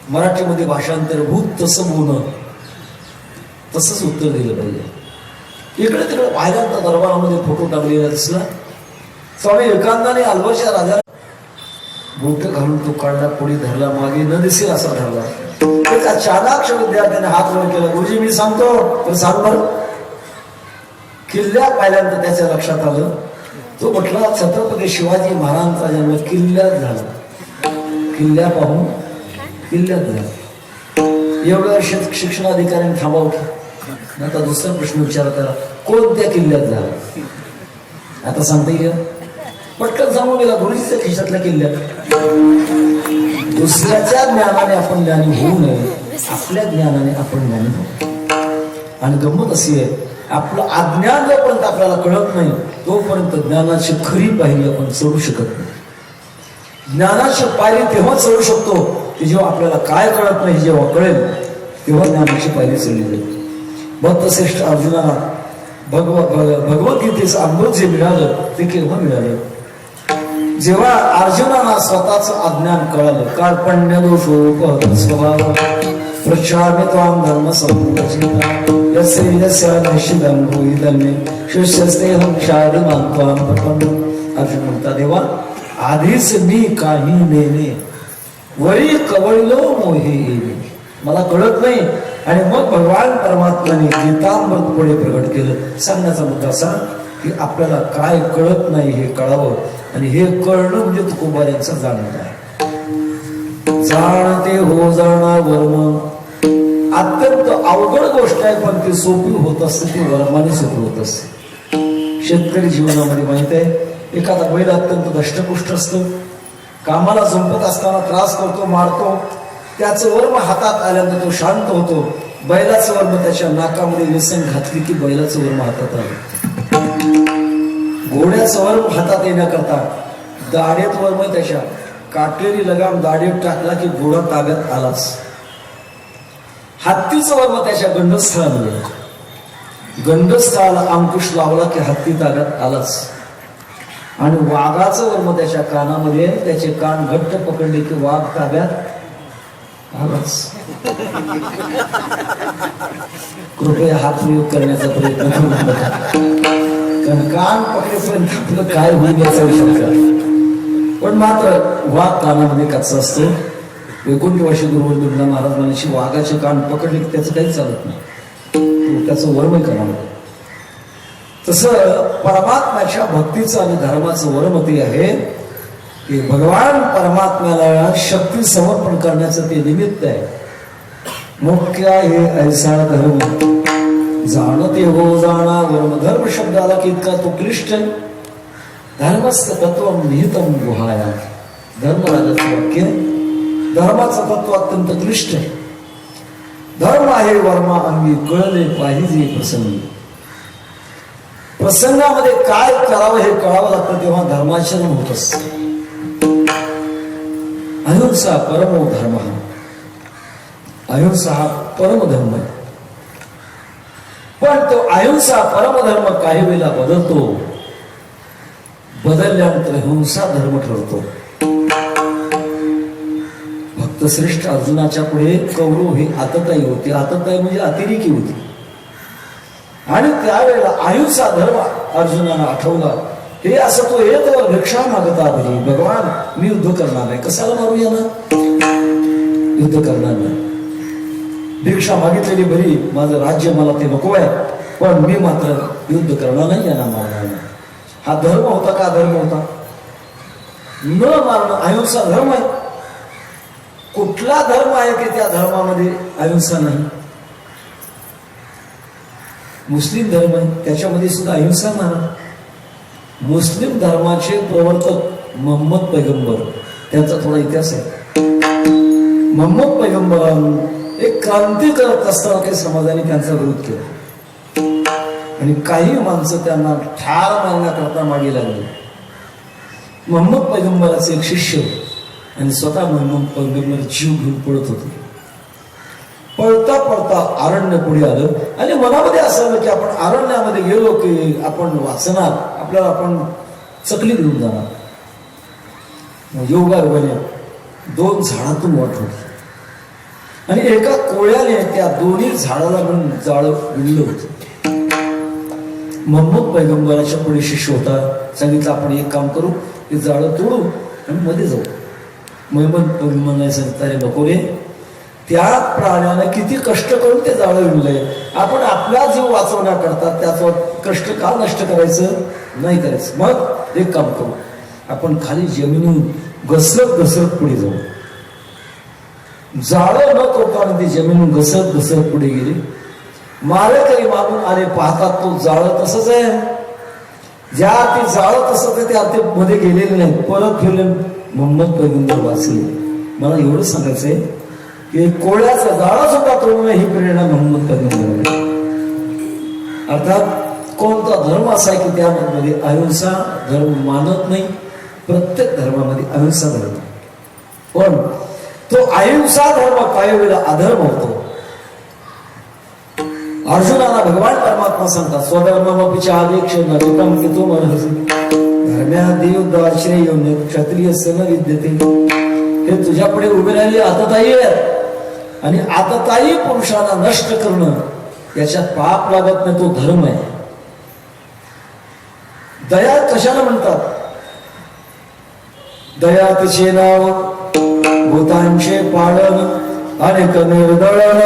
मराठीमध्ये भाषांतर भूत तसं बोलणं, तसंच उत्तर दिलं पाहिजे. इकडे तिकडे पाहिल्यानंतर दरबारामध्ये फोटो टाकलेला दिसला. स्वामी विवेकानंदाने अलवर्षी राजा बोट घालून तो काढला, पुढे धरला, मागे न दिसेल असा धरला. एका चाणाक्ष विद्यार्थ्याने हात वर केला, गुरुजी मी सांगतो तर सांग बरं. किल्ल्या पाहिल्यानंतर त्याच्या लक्षात आलं, तो म्हटला छत्रपती शिवाजी महाराजांचा जन्म किल्ल्यात झाला. किल्ल्या पाहून किल्ल्यात झाला. एवढ्या शिक्षणाधिकाऱ्यांनी थांबावं की? आता दुसरा प्रश्न विचार करा, कोणत्या किल्ल्यात झाला? आता सांगता येईल? पटकन सांगून गेला, गुरुजीच्या खिशातल्या किल्ल्यात. दुसऱ्याच्या ज्ञानाने आपण ज्ञानी होऊ नये, आपल्या ज्ञानाने आपण ज्ञानी होऊ. आणि गंमत अशी आहे, आपलं अज्ञान जोपर्यंत आपल्याला कळत नाही तोपर्यंत ज्ञानाची खरी पायरी आपण चढू शकत नाही. ज्ञानाची पायरी तेव्हा चढू शकतो की जेव्हा आपल्याला काय कळत नाही, जेव्हा कळेल तेव्हा ज्ञानाची पायरी चढली जाईल. भक्तश्रेष्ठ अर्जुनाला भगवद्गीतेचं अमृत जे मिळालं ते केव्हा मिळालं? जेव्हा अर्जुनाला स्वतःचं अज्ञान कळालं. कार्पण्य दोषोपहत स्वभाव प्रचार त्वाम धर्म संपूर्णचिता यस्य यस्य निश्चितं भूयिदन्मे शिष्यस्तेहं क्षारिमां त्वां प्रपन्नम्. अर्जुन म्हणता, देवा आधीच मी काही नेने वरी कवळलो मोहे येणे, मला कळत नाही. आणि मग भगवान परमात्म्याने गीतामृत पुढे प्रगट केलं. सांगण्याचा मुद्दा असा की आपल्याला काय कळत नाही हे कळावं, आणि हे कळणं म्हणजे तुकोबाऱ्यांचं जाणणं आहे. जाणते हो जाणा वर्म, अत्यंत अवघड गोष्ट आहे, पण ती सोपी होत असते, ती वर्माने सोपी होत असते. शेतकरी जीवनामध्ये माहित आहे, एखादा बैल अत्यंत दष्टपुष्ट असतो, कामाला झुंपत असताना त्रास करतो, मारतो, त्याचं वर्म हातात आल्यानंतर तो शांत होतो. बैलाचं वर्म त्याच्या नाकामध्ये व्यसन घातली की बैलाचं वर्म हातात आलं. घोड्याचं वर्म हातात येण्याकरता दाढेत वर्म त्याच्या काटेरी लगाम दाढेत टाकला की घोडा ताब्यात आलाच. हत्तीचं वर्म त्याच्या गंडस्थळामध्ये, गंडस्थळाला अंकुश लावला की हत्ती ताब्यात आलाच. आणि वाघाचं वर्म त्याच्या कानामध्ये, त्याचे कान घट्ट पकडले की वाघ ताब्यात आलाच. कृपया हा प्रयोग करण्याचा प्रयत्न करू नका, कारण कान पकडेपर्यंत आपलं काय होईल याचा विचार करा. पण मात्र वाघ कानामध्ये कच्चा असतो. 29 वर्ष गुरुवर बिर्ला महाराज म्हणायची, वाघाचे कान पकडले की त्याचं काहीच चालत नाही, त्याचं वर्म करावं. तसं परमात्म्याच्या भक्तीचं आणि धर्माचं वर्म ते आहे की भगवान परमात्म्याला शक्ती समर्पण करण्याचं ते निमित्त आहे. मुख्य हे ऐसा धर्म जाणते हो जाणा वर्म. धर्म शब्द आला की इतका तो क्लिष्ट आहे. धर्मस्य तत्व निहितम गुहाया, धर्मराजाचं वाक्य. धर्माचं तत्व अत्यंत क्लिष्ट आहे. धर्म आहे वर्मा अंगी कळले पाहिजे प्रसंगी. प्रसंगामध्ये काय करावं हे कळावं लागतं, तेव्हा धर्माचरण होत असतं. अहिंसा परमो धर्म, अहिंसा हा परमधर्म आहे. पण तो अहिंसा परमधर्म काही वेळेला बदलतो, बदलल्यानंतर हिंसा धर्म ठरतो. भक्तश्रेष्ठ अर्जुनाच्या पुढे कौरव ही आतताई होती. आतताई म्हणजे अतिरेकी होती. आणि त्यावेळेला अहिंसा धर्म अर्जुनाला आठवला. हे असं तो येत भिक्षा मागता, भगवान मी युद्ध करणार नाही, कशाला मारू याला? युद्ध करणार नाही. भिक्षा मागितलेली बरी, माझं राज्य मला ते नको आहे, पण मी मात्र युद्ध करणार नाही, यांना मारणार नाही. हा धर्म होता का अधर्म होता? न मारणं अहिंसा धर्म आहे. कुठला धर्म आहे की त्या धर्मामध्ये अहिंसा नाही? मुस्लिम धर्म आहे, त्याच्यामध्ये सुद्धा अहिंसा नाही. मुस्लिम धर्माचे प्रवर्तक मोहम्मद पैगंबर, त्यांचा थोडा इतिहास आहे. मोहम्मद पैगंबरांनी एक क्रांती करत असताना काही समाजाने त्यांचा विरोध केला आणि काही माणसं त्यांना ठार मारण्याकरता मागे लागली. मोहम्मद पैगंबराचे एक शिष्य आणि स्वतः मोहम्मद पैगंबर जीव घेऊन पळत होते. पळता पळता अरण्य पुढे आलं आणि मनामध्ये असं आलं की आपण अरण्यामध्ये गेलो की आपण वाचणार, आपल्याला आपण चकली घेऊन जाणार. योगायोगाने 2 झाडातून वाट होती आणि एका कोळ्याने त्या दोन्ही झाडाला म्हणून जाळं विणलं होतं. मोहम्मद पैगंबराच्या पुढे शिष्य होता. सांगितलं आपण एक काम करू, ते जाळं तोडू आणि मध्ये जाऊ. मोहम्मद पैगंबराने सांगितलं अरे नको रे, त्या प्राण्यानं किती कष्ट करून ते जाळं विणलंय, आपण आपला जीव वाचवण्याकरता त्याचं कष्ट का नष्ट करायचं नाही करायचं. मग एक काम करू, आपण खाली जमिनीहून घसरत घसरत पुढे जाऊ. जाळं न तोडताना ती जमिनीहून घसरत घसरत पुढे गेली. मारेकरी मागून आले, पाहतात तो जाळं तसंच आहे. ज्या ते जाळं तसंच आहे त्या ते मध्ये गेलेले नाही, परत फिरले. मोहम्मद पैगंबर वाचले. मला एवढं सांगायचंय की कोळ्याचा जाळा सुद्धा तोडणं ही प्रेरणा मोहम्मद पैगंबर. अर्थात कोणता धर्म असा आहे की त्यामध्ये अहिंसा धर्म मानत नाही? प्रत्येक धर्मामध्ये अहिंसा धर्म, पण तो अहिंसा धर्म काही वेळेला अधर्म होतो. अर्जुनाला भगवान परमात्मा सांगतात स्वधर्मपिचा आदेश नरकम की तो धर्म्या देवदाश्रय क्षत्रिय सन विद्यते. हे तुझ्यापुढे उभे राहिली आतताई आहेत आणि आतताई पुरुषांना नष्ट करणं याच्यात पाप लागत नाही, तो धर्म आहे. दया कशाला म्हणतात? दया तिचे नाव भूतांचे पालन अनेक निर्दळन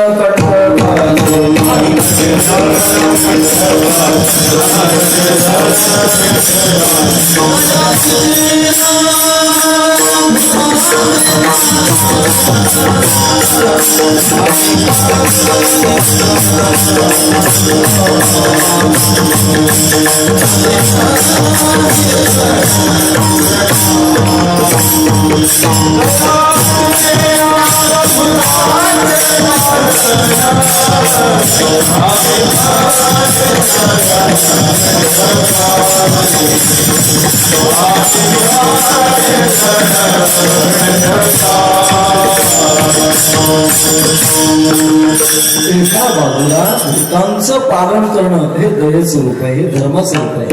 एका बाजूला भूतांचं पालन करणं हे दयेचं रूप आहे, हे धर्माचं रूप आहे,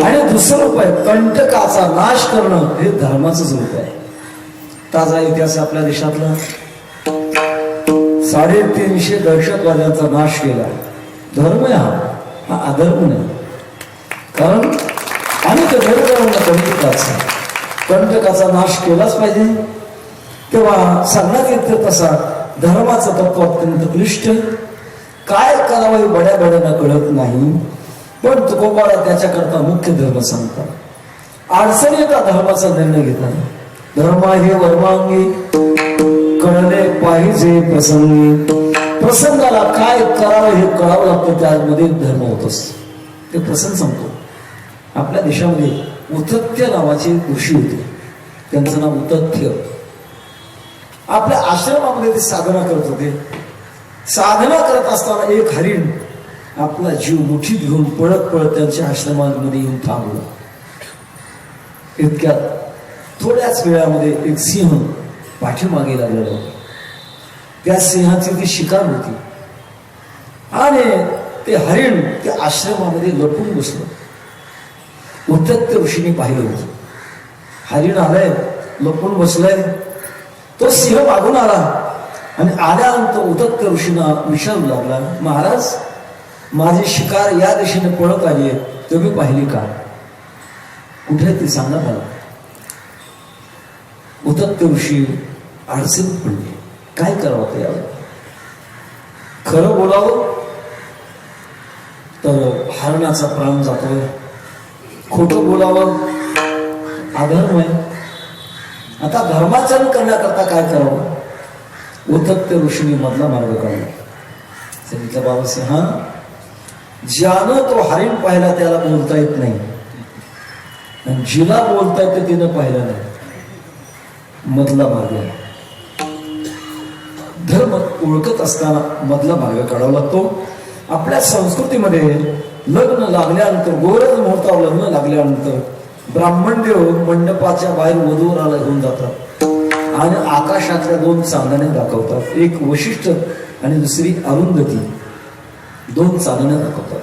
आणि दुसरं रूप आहे कंटकाचा नाश करणं हे धर्माचंच रूप आहे. ताजा इतिहास आपल्या देशातला 350 दहशतवाद्यांचा नाश केला. धर्म आहे हा अधर्म नाही. कारण अनेक कंटकाचा नाश केलाच पाहिजे. तेव्हा सांगण्यात येतं तसा धर्माचं तत्व अत्यंत क्लिष्ट. काय करावं हे बड्या बड्यांना कळत नाही, पण तुकोबाला त्याच्याकरता मुख्य धर्म सांगतात. अडचणी येतात धर्माचा निर्णय घेताना. धर्म हे वर्मांगी कळले पाहिजे प्रसंगी. प्रसंगाला काय करावं हे कळावं लागतं, त्यामध्ये धर्म होत असतो. ते प्रसंग सांगतो. आपल्या देशामध्ये उतथ्य नावाचे ऋषी होते, त्यांचं नाव उतथ्य. आपल्या आश्रमामध्ये ते साधना करत होते. साधना करत असताना एक हरिण आपला जीव मुठीत घेऊन पळत पळत त्यांच्या आश्रमामध्ये येऊन थांबला. इतक्यात थोड्याच वेळामध्ये एक सिंह पाठीमागे लागलेला होता. त्या सिंहाची ती शिकार होती आणि ते हरिण त्या आश्रमामध्ये लपून बसलं. उतथ्य ऋषीने पाहिलं होतं. हरिण आलंय, लपून बसलंय. तो सिंह मागून आला आणि आल्यानंतर उतथ्य ऋषींना विचारू लागला, महाराज माझी शिकार या दिशेने पळत आली आहे, तुम्ही पाहिली का? कुठे ती सांगा मला. उतथ्य ऋषी अडचणीत पडले. काय करावं ते यावं? खरं बोलावं तर हरणाचा प्राण जातोय, खोटं बोलावं अधर्म आहे. आता धर्माचरण करण्याकरता काय करावं? उतत्य ऋषीने मधला मार्ग काढला. सांगितलं बाबासे, हा ज्यानं तो हरिण पाहिला त्याला बोलता येत नाही, आणि जिला बोलता येतं तिनं पाहिलं नाही. मधला मार्ग आहे. धर्म ओळखत असताना मधला मार्ग काढावा लागतो. आपल्या संस्कृतीमध्ये लग्न लागल्यानंतर, गोरज मुहूर्तावर लग्न लागल्यानंतर ब्राह्मण देव मंडपाच्या बाहेर वधूवराला घेऊन जातात आणि आकाशातल्या 2 चांदण्या दाखवतात. एक वशिष्ठ आणि दुसरी अरुंधती. 2 चांदण्या दाखवतात.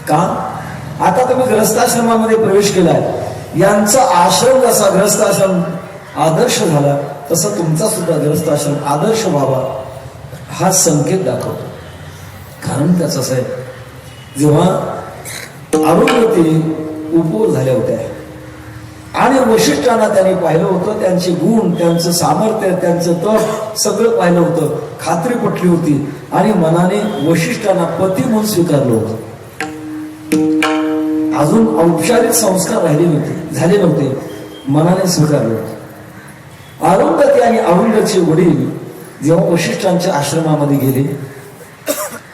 का? आता तुम्ही ग्रस्ताश्रमामध्ये प्रवेश केलाय, यांचा आश्रम जसा ग्रस्ताश्रम आदर्श झाला तसा तुमचा सुद्धा ग्रस्ताश्रम आदर्श व्हावा हा संकेत दाखवतो. कारण त्याचं असं आहे, जेव्हा अरुंधती उपवर झाल्या होत्या आणि वशिष्ठांना त्यांनी पाहिलं होतं, त्यांचे गुण, त्यांचं सामर्थ्य, त्यांचं तप सगळं पाहिलं होतं, खात्री पटली होती आणि मनाने वशिष्ठांना पती म्हणून स्वीकारलं होतं. अजून औपचारिक संस्कार राहिले नव्हते, झाले नव्हते, मनाने स्वीकारलं होतं. अरुंधती आणि अरुंधतीचे वडील जेव्हा वशिष्ठांच्या आश्रमामध्ये गेले,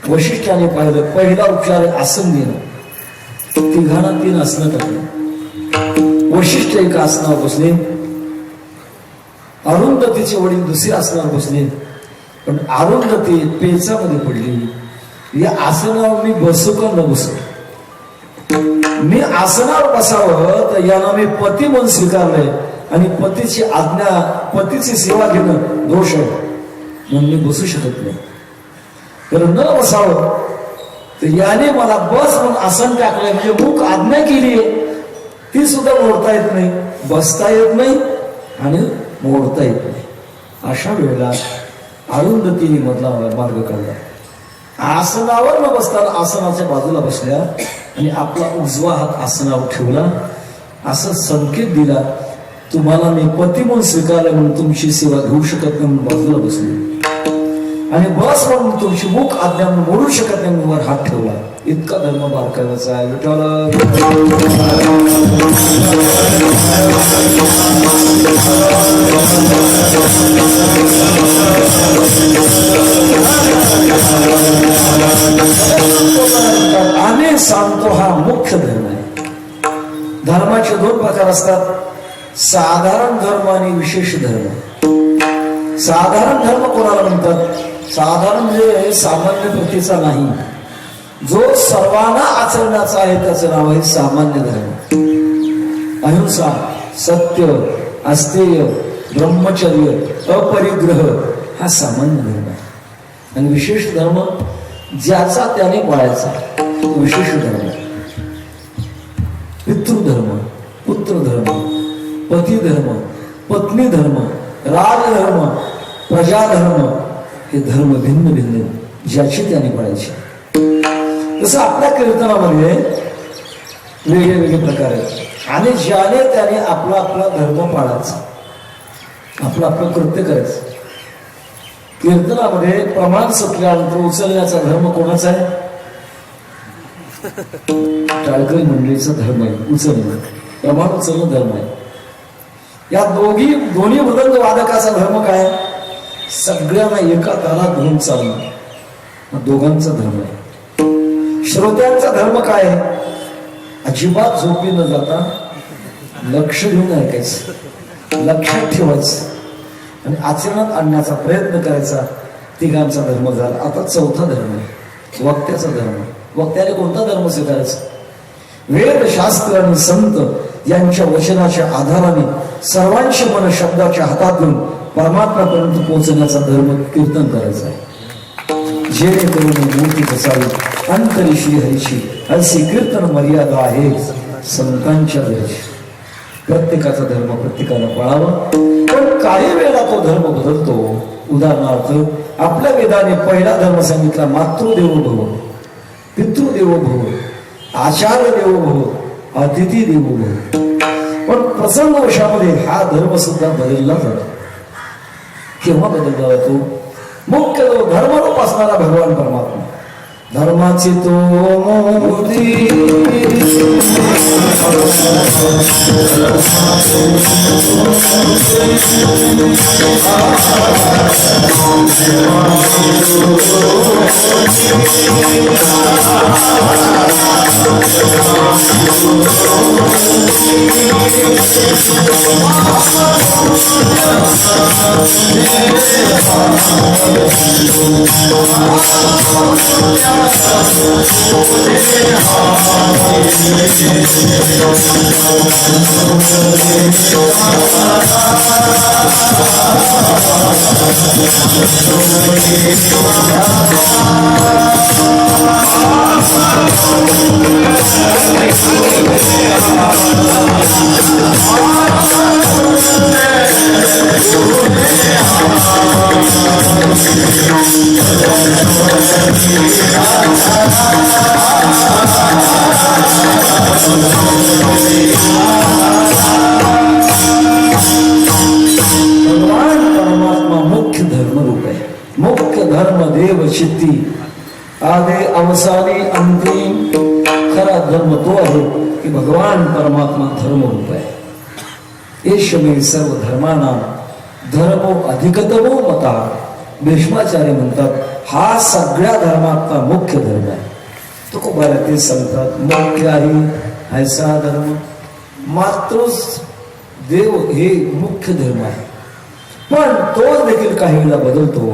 वशिष्ठाने पाहिलं, पहिला उपचार आसन देणं. तिघांना 3 आसनं टाकलं. वशिष्ठ एका आसनावर बसले, अरुंधतीचे वडील दुसऱ्या आसनावर बसले. पण अरुंधती पेचामध्ये पडली, या आसनावर मी बसू का न बसू? मी आसनावर बसावं तर याला मी पती म्हणून स्वीकारलंय आणि पतीची आज्ञा, पतीची सेवा घेणं दोष आहे, म्हणून मी बसू शकत नाही. तर न बसावं तर याने मला बस म्हणून आसन टाकलंय, म्हणजे मुख आज्ञा केलीये, ती सुद्धा मोडता येत नाही, बसता येत नाही आणि मोडता येत नाही. अशा वेळेला अरुंधतीने मधला मार्ग काढला. आसनावर न बसताना आसनाच्या बाजूला बसल्या आणि आपला उजवा हात आसनावर ठेवला, असं संकेत दिला, तुम्हाला मी पती म्हणून स्वीकारलं म्हणून तुमची सेवा घेऊ शकत नाही म्हणून बाजूला बसले, आणि बस म्हणून तुमची मुख आज्ञा मोडू शकत नाही म्हणून वर हात ठेवला. इतका धर्म बारकाव्याचा आहे. आम्ही सांगतो हा मुख्य धर्म आहे. धर्माचे 2 प्रकार असतात, साधारण धर्म आणि विशेष धर्म. साधारण धर्म कोणाला म्हणतात? साधारण म्हणजे सामान्य प्रतीचा नाही, जो सर्वांना आचरण्याचा आहे त्याचं नाव आहे सामान्य धर्म. अहिंसा, सत्य, अस्तेय, ब्रह्मचर्य, अपरिग्रह हा सामान्य धर्म आहे. आणि विशेष धर्म ज्याचा त्याने पाळायचा विशेष धर्म. पितृधर्म, पुत्रधर्म, पतिधर्म, पत्नी धर्म, राजधर्म, प्रजाधर्म हे धर्म भिन्न भिन्न ज्याची त्याने पाळायचे. तसं आपल्या कीर्तनामध्ये वेगळे वेगळे प्रकार आहेत आणि ज्याने त्याने आपला आपला धर्म पाळायचा, आपलं आपलं कृत्य करायचं. कीर्तनामध्ये प्रमाण सुटल्यानंतर उचलण्याचा धर्म कोणाचा आहे? टाळकरी मंडळीचा धर्म आहे उचलणं, प्रमाण उचलणं धर्म आहे. या दोन्ही मृदंग वादकाचा धर्म काय? सगळ्यांना एका तालात घेऊन चालणं, दोघांचा धर्म आहे. श्रोत्यांचा धर्म काय आहे? अजिबात झोपी न जाता लक्ष देऊन ऐकायचं, लक्षात ठेवायचं आणि आचरणात आणण्याचा प्रयत्न करायचा. तिघांचा धर्म झाला. आता 4था धर्म आहे वक्त्याचा धर्म. वक्त्याने कोणता धर्म स्वीकारायचा? वेद, शास्त्र आणि संत यांच्या वचनाच्या आधाराने सर्वांशी मन शब्दाच्या हातात घेऊन परमात्म्यापर्यंत पोहोचण्याचा धर्म कीर्तन करायचा आहे. जेणेकरून मूर्ती बसावी अंतरी श्रीहरीची अशी कीर्तन मर्यादा आहे संतांच्या घरची. प्रत्येकाचा धर्म प्रत्येकाला पाळावा, पण काही वेळेला तो धर्म बदलतो. उदाहरणार्थ आपल्या वेदाने पहिला धर्म सांगितला मातृदेवो भव, पितृदेवो भव, आचार्य देवो भव, अतिथी देवो भव. पण प्रसंग वर्षामध्ये हा धर्म सुद्धा बदलला जातो. केव्हा बदलला जातो? मुख्य धर्मरूप असणारा भगवान परमात्मा, धर्माची तो मूर्ती चित्ती आदि अवसानी अंतिम खरा धर्म तो आहे की भगवान परमात्मा धर्म रूप आहे। एष मे सर्व धर्माना धर्मो अधिकतमो मता, भीष्माचार्य म्हणतात हा सगळ्या धर्मातला मुख्य धर्म आहे। तो खूप ते सांगतात मुख्य आहे ऐसा धर्म, मातृच देव हे मुख्य धर्म आहे, पण तो देखील काही वेळा बदलतो।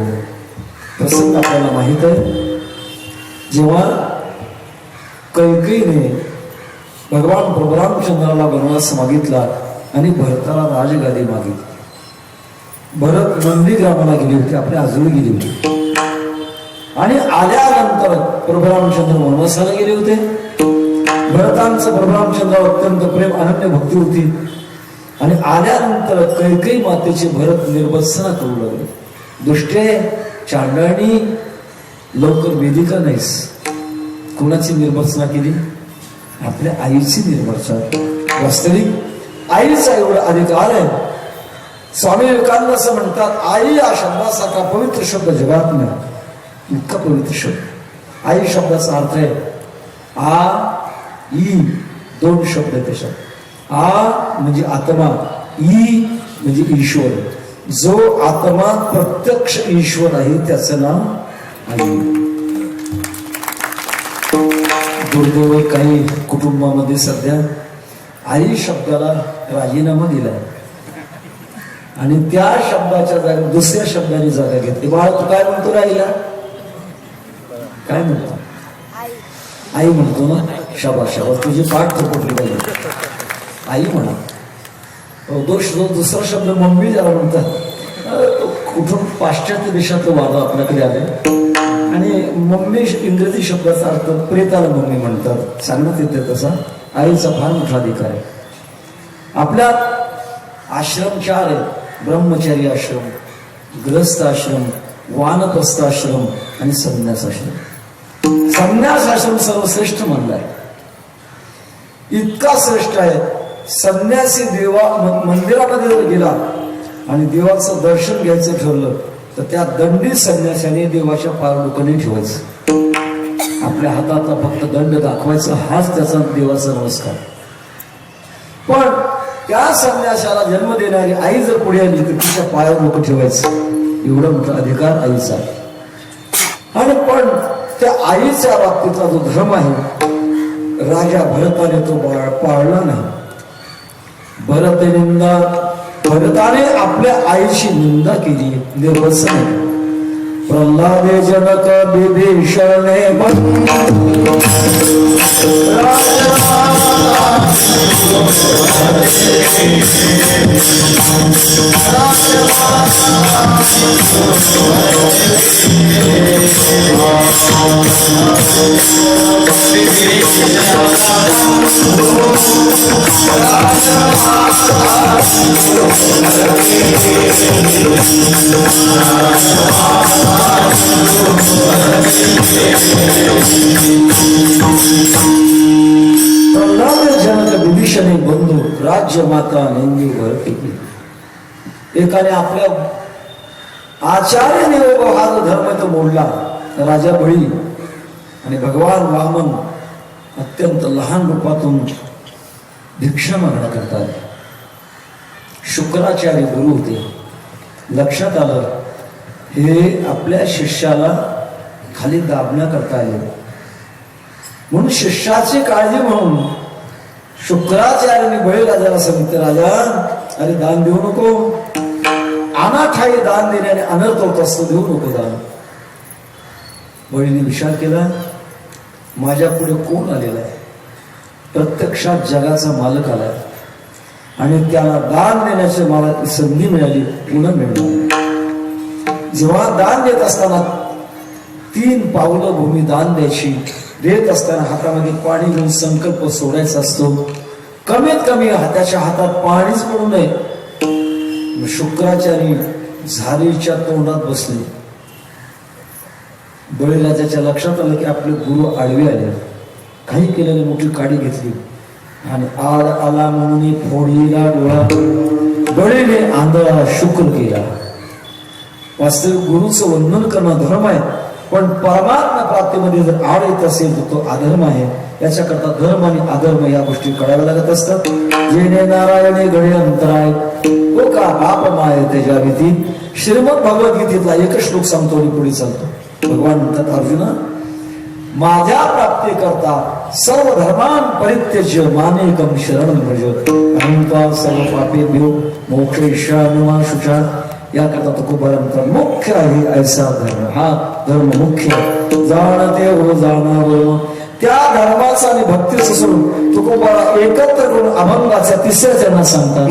प्रसंग आपल्याला माहित आहे, जेव्हा कैकेयीने भगवान प्रभू रामचंद्राला वनवास मागितला आणि भरताला राजगादी मागितली। भरत नंदीग्रामाला गेले होते, आपल्या आजोळी गेले होते आणि आल्यानंतर प्रभू रामचंद्र वनवासाला गेले होते। भरतांचं प्रभू रामचंद्रावर अत्यंत प्रेम अनन्य भक्ती होती आणि आल्यानंतर कैकेयी मातेचे भरत निर्भत्सना करू लागले। दुष्टे चांडाणी लवकर वेदिका नाहीस, कुणाची निर्भत्सना केली? आपल्या आईची निर्भत्सना। वास्तविक आईचा एवढा अधिकार आहे। स्वामी विवेकानंद असं म्हणतात, आई या शब्दासारखा पवित्र शब्द जगात नाही, इतका पवित्र शब्द। आई शब्दाचा अर्थ आहे आ ई, दोन शब्द त्याच्यात। आ म्हणजे आत्मा, ई म्हणजे ईश्वर। जो आत्मा प्रत्यक्ष ईश्वर आहे त्याचं नाव आई। दुर्दैव काही कुटुंबामध्ये सध्या आई शब्दाला राजीनामा दिलाय आणि त्या शब्दाच्या जागा दुसऱ्या शब्दाने जागा घेतली। बाळा तू काय म्हणतो राहिला? काय म्हणतो? आई म्हणतो ना? शाबास शाबास, तुझी पाठ थोपटली पाहिजे, आई म्हणा। दोष जो दुसरा शब्द मम्मी ज्याला म्हणतात, कुठून पाश्चात्य देशातलं वाद आपल्याकडे आले आणि मम्मी इंग्रजी शब्दाचा अर्थ प्रेताला मम्मी म्हणतात, सांगण्यात येते तसा। आईचा फार मोठा अधिकार आहे। आपल्या आश्रम 4 आहेत, ब्रह्मचारी आश्रम, गृहस्थ आश्रम, वानप्रस्थ आश्रम आणि संन्यास आश्रम। संन्यास आश्रम सर्वश्रेष्ठ मानलाय, इतका श्रेष्ठ आहे। संन्यासी देवा मंदिरामध्ये जर गेला आणि देवाचं दर्शन घ्यायचं ठरलं तर त्या दंडी संन्यासाने देवाच्या पारडोकाने ठेवायचं। आपल्या हातातला फक्त दंड दाखवायचा, हाच त्याचा देवाचा नमस्कार। पण त्या संन्यासाला जन्म देणारी आई जर पुढे आली तर तिच्या पायावर डोकं ठेवायचं, एवढा मोठा अधिकार आईचा आहे। आणि पण त्या आईच्या बाबतीतला जो धर्म आहे, राजा भरताने तो पाळला नाही। भरताने आपल्या आईची निंदा केली, निर्वसन। प्रल्हादे जनक विभीषणे प्रल्हाद जनक विभीषणे बंधू राज्य माता नेंदी भरती। एकाने आपल्या आचार्याने हा जो धर्म तो मोडला. राजा बळी आणि भगवान वामन अत्यंत लहान रूपातून भिक्षा मागण्याकरता आले. शुक्राचार्य गुरु होते. लक्षात आलं हे आपल्या शिष्याला खाली दाबण्याकरता आले, म्हणून शिष्याची काळजी म्हणून शुक्राचार्याने बळीराजाला सांगितलं, राजा अरे दान देऊ नको, अनाठाई दान देण्याने अनर्थ होत असतो, देऊ नको दान. बळीने विचार केला, माझ्या पुढे कोण आलेला आहे? प्रत्यक्षात जगाचा मालक आलाय आणि त्याला दान देण्याची मला संधी मिळाली, पुन्हा मिळणार. जेव्हा दान देत असताना 3 पावलं भूमी दान द्यायची, देत असताना हातामध्ये पाणी घेऊन संकल्प सोडायचा असतो. कमीत कमी त्याच्या हातात पाणीच पडू नये. शुक्राचार्य झारीच्या तोंडात बसले. बळीराजाच्या लक्षात आलं की आपले गुरु आडवे आले. काही केलेली मोठी काडी घेतली आणि आड आला म्हणून फोडीला डोळा. बळीने आंधळा शुक्र केला. वास्तविक गुरुचं वंदन करणं धर्म आहे, पण परमात्मा प्राप्तीमध्ये जर आड येत असेल तर तो अधर्म आहे. याच्याकरता धर्म आणि अधर्म या गोष्टी कळाव्या लागत असतात. जेणे नारायणे घडे अंतराय तो का बाप माय त्याच्या भीती. श्रीमद भगवद्गीतेतला एकच श्लोक सांगतो आणि पुढे चालतो. भगवान म्हणतात, अर्जुना माझ्या प्राप्ती करता सर्व धर्मान परित्यज्य मामेकम शरणं व्रज अहंकार सर्व पापेभ्यो मोक्षयिष्यामि शुचा. याकरता तुकोबारा म्हणतात, मुख्य आहे ऐसा धर्म. हा धर्म मुख्य जाणते हो जाणावं. त्या धर्माचा आणि भक्तीचं सोडून तुकोबारा एकत्र करून अभंगाच्या 3ऱ्या चरणात सांगतात,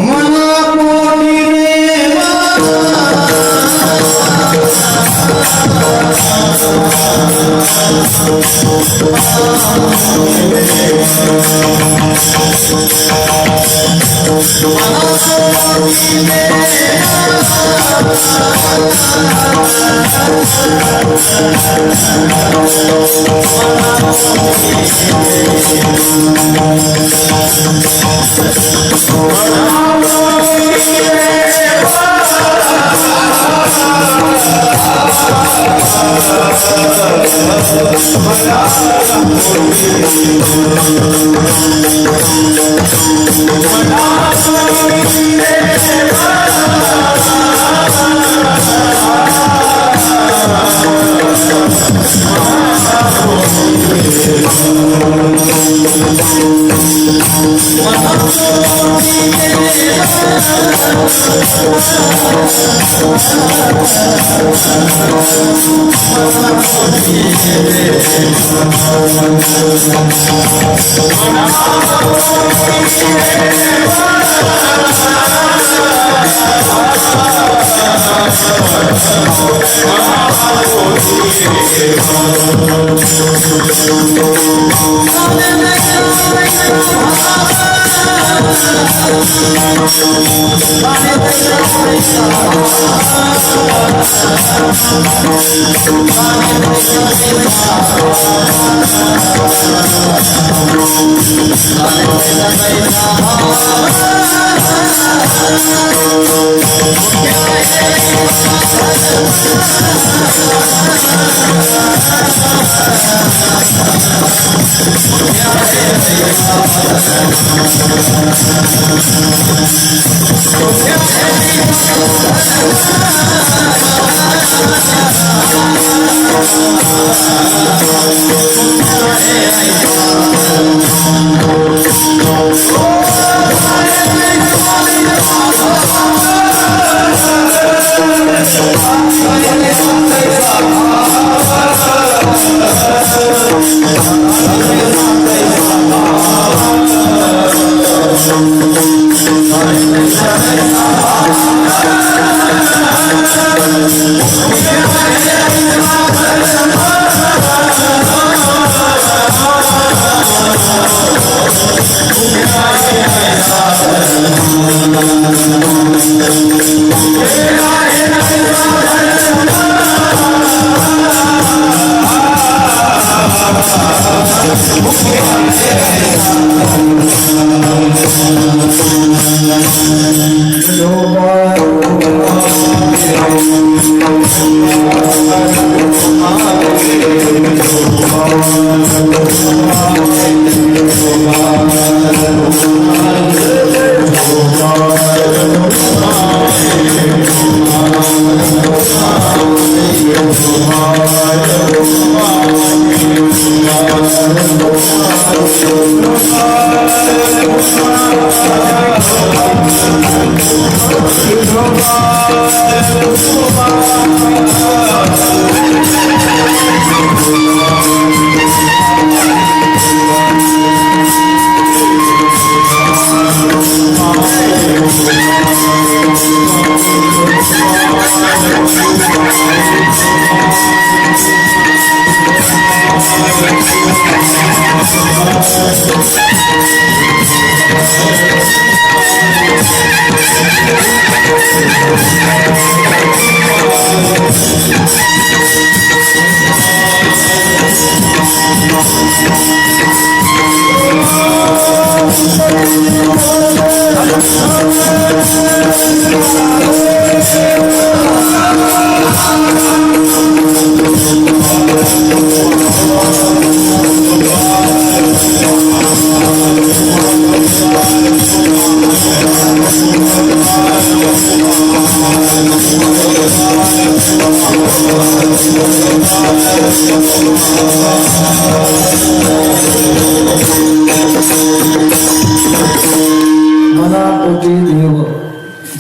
मनापोटी देव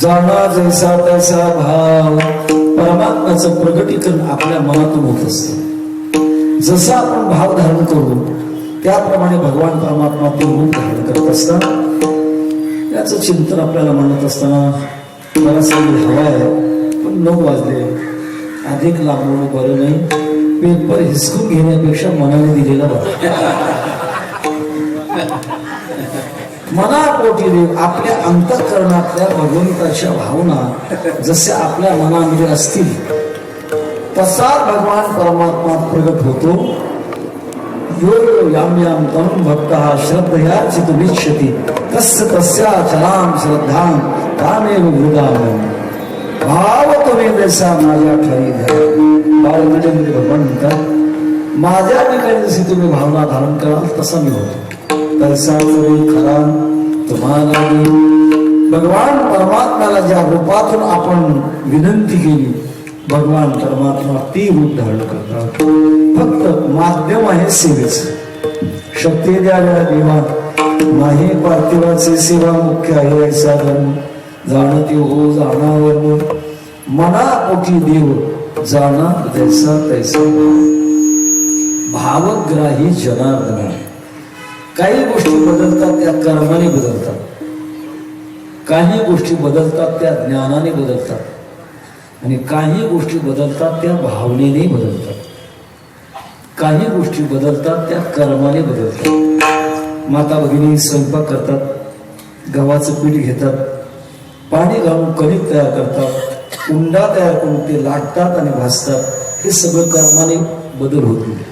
जाणा जैसा तैसा भाव परमात्म्याचं प्रगटीकरण आपल्या मनातून होत असतं. जसा आपण भाव धारण करू त्याप्रमाणे भगवान परमात्मा ते रूप धारण करत असतात. याचं चिंतन आपल्याला म्हणत असताना बराचसा हवा आहे, पण 9 वाजले, अधिक लांबून बरं नाही. पेपर हिसकून घेण्यापेक्षा मनाने दिलेला बरा. मनापोटी देव आपल्या अंतःकरणातल्या भगवंताच्या भावना जसे आपल्या मनामध्ये असतील तसा भगवान परमात्मा प्रगट होतो. यो यो याम याम तम भक्तः श्रद्धया चित्तविच्छति तस्य तस्या चराम श्रद्धां तामेव वृदाम. भाव तुम्ही जैसा माझ्या ठाई धरा. बालगडमध्ये भगवान म्हणतात, माझ्या ठिकाणी जशी तुम्ही भावना धारण कराल तसा मी होतो. तैसा तरी खरा तुम्हाला भगवान परमात्म्याला ज्या रूपातून आपण विनंती केली भगवान परमात्मा ती रूप धारण करतात. फक्त माध्यम आहे सेवेचं. शक्ती द्याव्या देवा नाही पार्थिवाचे सेवा मुख्य आहे साधन. जाणते हो जाणावर मनापोटी देव जाणा तैसा तैसा भावग्राही जनार्दन. काही गोष्टी बदलतात त्या कर्माने बदलतात, काही गोष्टी बदलतात त्या ज्ञानाने बदलतात, आणि काही गोष्टी बदलतात त्या भावनेने बदलतात. काही गोष्टी बदलतात त्या कर्माने बदलतात. माता भगिनी स्वयंपाक करतात, गव्हाचं पीठ घेतात, पाणी घालून कणिक तयार करतात, उंडा तयार करून ते लाटतात आणि भाजतात. हे सगळं कर्माने बदल होत नाही.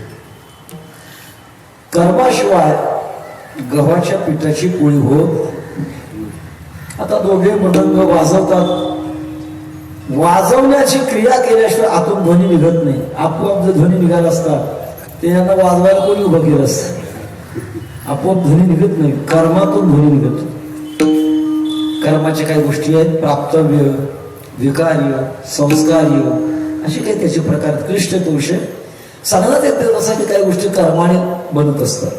कर्माशिवाय गव्हाच्या पिठाची पोळी होत. आता दोघे मृदंग वाजवतात, वाजवण्याची क्रिया केल्याशिवाय आतून ध्वनी निघत नाही. आपोआप जर ध्वनी निघाला असता ते यांना वाजवायला कोणी उभं केलं असतं. आपोआप ध्वनी निघत नाही, कर्मातून ध्वनी निघत. कर्माच्या काही गोष्टी आहेत, प्राप्तव्य, विकार्य, संस्कार्य, असे काही त्याचे प्रकार क्लिष्ट दोष सांगण्यात येते. तसा की काही गोष्टी कर्माने बनत असतात,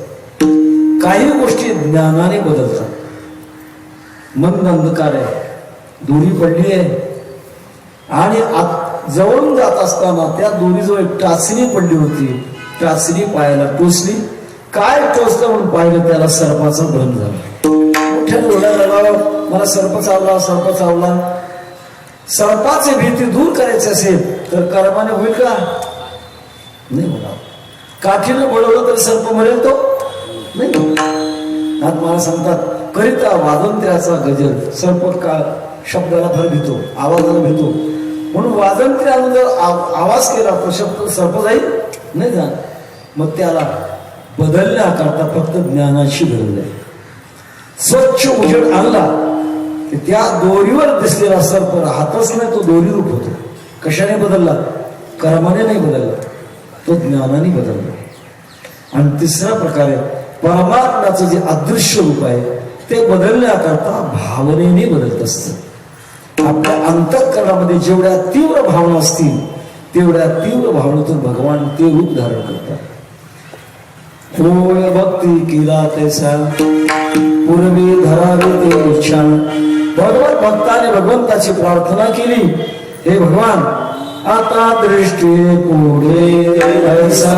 काही गोष्टी ज्ञानाने बदलतात. मन अंधकार आहे, दोरी पडली आहे, आणि जवळून जात असताना त्या दोरीजवळ एक टाचणी पडली होती. टाचणी पायाला टोचली, काय टोचलं म्हणून पाहिलं त्याला सर्पाचा भ्रम झाला. मोठ्याने ओरडायला लागला, मला सर्प चावला, सर्प चावला. सर्पाची भीती दूर करायची असेल तर कर्माने होईल का? नाही होणार. काठीनं बोलवलं तर सर्प मरेल तो नाही. आज मला सांगतात करिता वाजंत्र्याचा गजर. सर्प का शब्दाला फार भीतो, आवाजाला भीतो, म्हणून वाजंत्र्यानं जर आवाज केला तर शब्द सर्प जाईल नाही जाणार. मग त्याला बदलण्याकरता फक्त ज्ञानाची गरज आहे. स्वच्छ उजेड आणला की त्या दोरीवर दिसलेला सर्प राहतच नाही, तो दोरी रूप होतो. कशाने बदलला? कर्माने नाही बदलला, तो ज्ञानाने बदलला. आणि तिसरा प्रकारे परमात्म्याचं जे अदृश्य रूप आहे ते बदलण्याकरता भावनेने बदलत असतं. आपल्या अंतःकरणामध्ये जेवढ्या तीव्र भावना असतील तेवढ्या तीव्र भावनेतून भगवान ते रूप धारण करतात. होय भक्ती केला तैसा पूर्वी धरावे ते इच्छा. भगवत भक्ताने भगवंताची प्रार्थना केली, हे भगवान आता दृष्टी पुढे ऐसा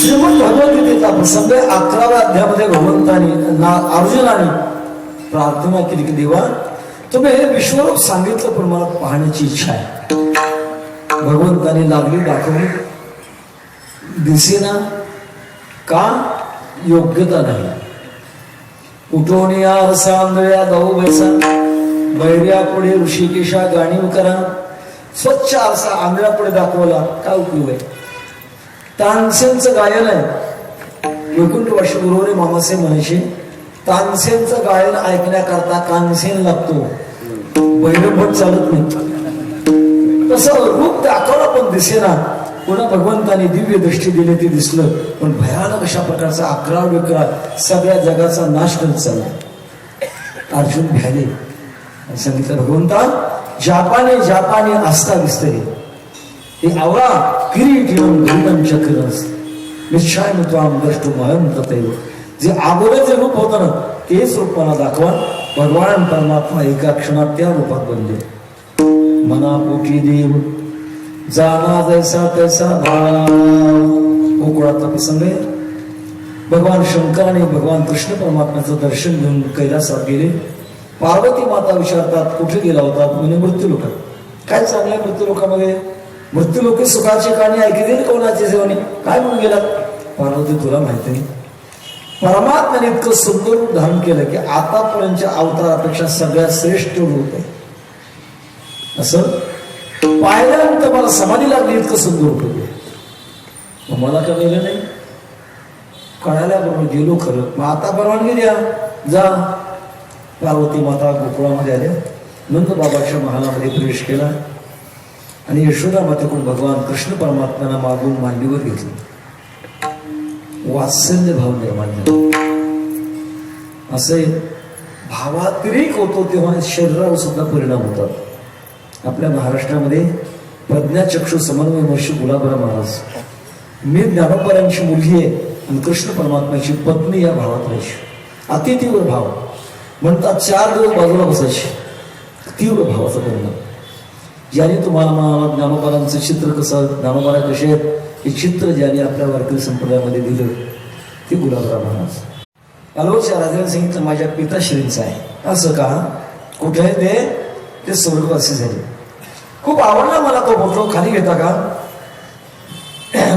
श्रीमद भगवद्गीतेचा प्रसंग 11व्या अध्यायामध्ये भगवंताने अर्जुनाने प्रार्थना केली की देवा तुम्ही हे विश्वरूप सांगितलं पण मला पाहण्याची इच्छा आहे. भगवंताने लागली दाखवली, दिसेना का? योग्यता नाही. उठवण्या रसांदळ्या दाऊ बैसा बैर्या पुढे ऋषिकेशा गाणीव करा. स्वच्छ आरसा आंधळ्या पुढे दाखवला, काय उपयोग आहे? तानसेनचं गायन आहे. वैकुंठ वाशी गुरुवारी मामासे म्हणायचे तानसेनचं गायन ऐकण्याकरता कानसेन लागतो, बैरभट चालत नाही. तसं रूप दाखवलं पण दिसेना. पुन्हा भगवंताने दिव्य दृष्टी दिली ते दिसलं, पण भयानक अशा प्रकारचा अकरा विकरा सगळ्या जगाचा नाश करत चालला. अर्जुन भ्याले, सांगितलं भगवंता जापाने जापाने असता दिसतंय हे आवरा किरीटिनं गरुडं चक्रं निश्चयाने त्वां द्रष्टुमहं तथैव. जे अगोदर जे रूप होतं ना तेच रूप मला दाखवा. भगवान परमात्मा एका क्षणात त्या रूपात बनले. मना पोटी देव जाना जैसा तैसा भाव. उकळाचा प्रसंग आहे. भगवान शंकराने भगवान कृष्ण परमात्म्याचं दर्शन घेऊन कैलासात गेले. पार्वती माता विचारतात कुठे गेला होता? म्हणजे मृत्यू लोकात. काय चांगलं आहे मृत्यू लोकांमध्ये? मृत्यू लोक सुखाची कहाणी ऐकली कोणाची जेवणी काय म्हणून गेलात? पार्वती तुला माहिती नाही, परमात्म्याने इतकं सुंदर रूप धारण केलं की आतापर्यंतच्या अवतारापेक्षा सगळ्यात श्रेष्ठ रूप आहे. असं पाहिल्यानंतर मला समाधी लागली, इतकं सुंदर रूप होते. मला का गेलं नाही? कळाल्याबरोबर गेलो खरं. मग आता परवानगी द्या, जा. पार्वती माता गोकुळामध्ये आल्या. नंद बाबाच्या महालामध्ये प्रवेश केला आणि यशोदा मातेकडून भगवान कृष्ण परमात्म्यांना मागून मांडीवर घेतलं. वात्सल्य भाव निर्माण झाला. असे भावातिरेक होतो तेव्हा शरीरावर सुद्धा परिणाम होतात. आपल्या महाराष्ट्रामध्ये प्रज्ञाचक्षु समन्वय महर्षी गुलाबराव महाराज, मी ज्ञानोबरांची मुलगी आहे आणि कृष्ण परमात्म्याची पत्नी या भावात राहायची. अति तीव्र भाव म्हणतात 4 दिवस बाजूला बसायचे. तीव्र भावाचा परिणाम. ज्याने तुम्हाला म्हणाला ज्ञानोबारांचं चित्र कसं, ज्ञानोबारा कसे आहेत हे चित्र ज्याने आपल्या वारकरी संप्रदायामध्ये दिलं ते गुलाबराव महाराज. अलोच्या राजाने सांगितलं माझ्या पिताश्रींचं आहे. असं का? कुठे आहे ते स्वर्गवासी झाले. खूप आवडला मला तो फोटो, खाली घेता का?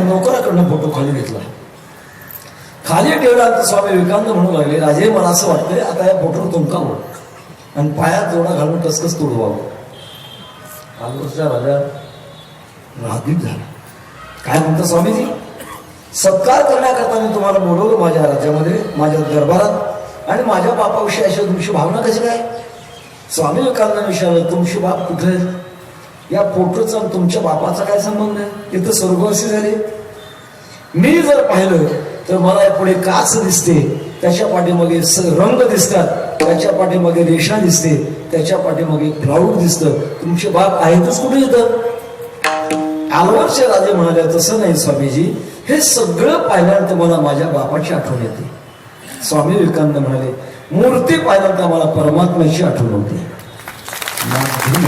नोकराकडनं फोटो खाली घेतला. खाली ठेवला तर स्वामी विवेकानंद म्हणू लागले राजे मला असं वाटतंय आता या फोटोवर तुमकावं आणि पायात जोडा घालून कसकस तोडवावं. अलोच्या राजा रागीत झाला. काय म्हणता स्वामीजी? सत्कार करण्याकरता मी तुम्हाला बोलवलं माझ्या राज्यामध्ये, माझ्या दरबारात, आणि माझ्या बापाविषयी अशा तुमची भावना कशी काय? स्वामी विवेकानंद विचारलं तुमची बाप कुठे आहे? या फोटोचा तुमच्या बापाचा काय संबंध आहे? तिथं स्वर्गवासी झाले. मी जर पाहिलं तर मला पुढे काच दिसते, त्याच्या पाठीमागे रंग दिसतात, त्याच्या पाठीमागे रेषा दिसते, त्याच्या पाठीमागे क्लाउड दिसतं. तुमचे बाप आहेतच कुठे येतं? आलवारचे राजे म्हणाले तसं नाही स्वामीजी, हे सगळं पाहिल्यानंतर मला माझ्या बापाची आठवण येते. स्वामी विवेकानंद म्हणाले मूर्ती पाहिल्यानंतर मला परमात्म्याची आठवण होते. माध्यम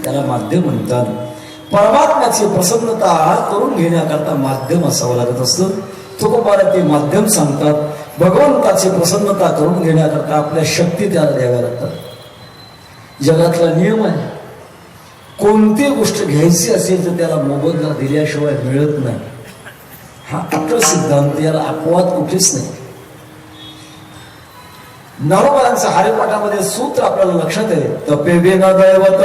त्याला माध्यम म्हणतात. परमात्म्याची प्रसन्नता करून घेण्याकरता माध्यम असावं लागत असतं. तुकोबारा ते माध्यम सांगतात. भगवंताची प्रसन्नता करून घेण्याकरता आपल्या शक्ती त्याला द्याव्या लागतात. जगातला नियम आहे, कोणती गोष्ट घ्यायची असेल तर त्याला मोबदला दिल्याशिवाय मिळत नाही. हा अटल सिद्धांत, याला अपवाद कुठेच नाही. नवबारांच्या हरिपाठामध्ये सूत्र आपल्याला लक्षात आहे. तपे बिना दैवत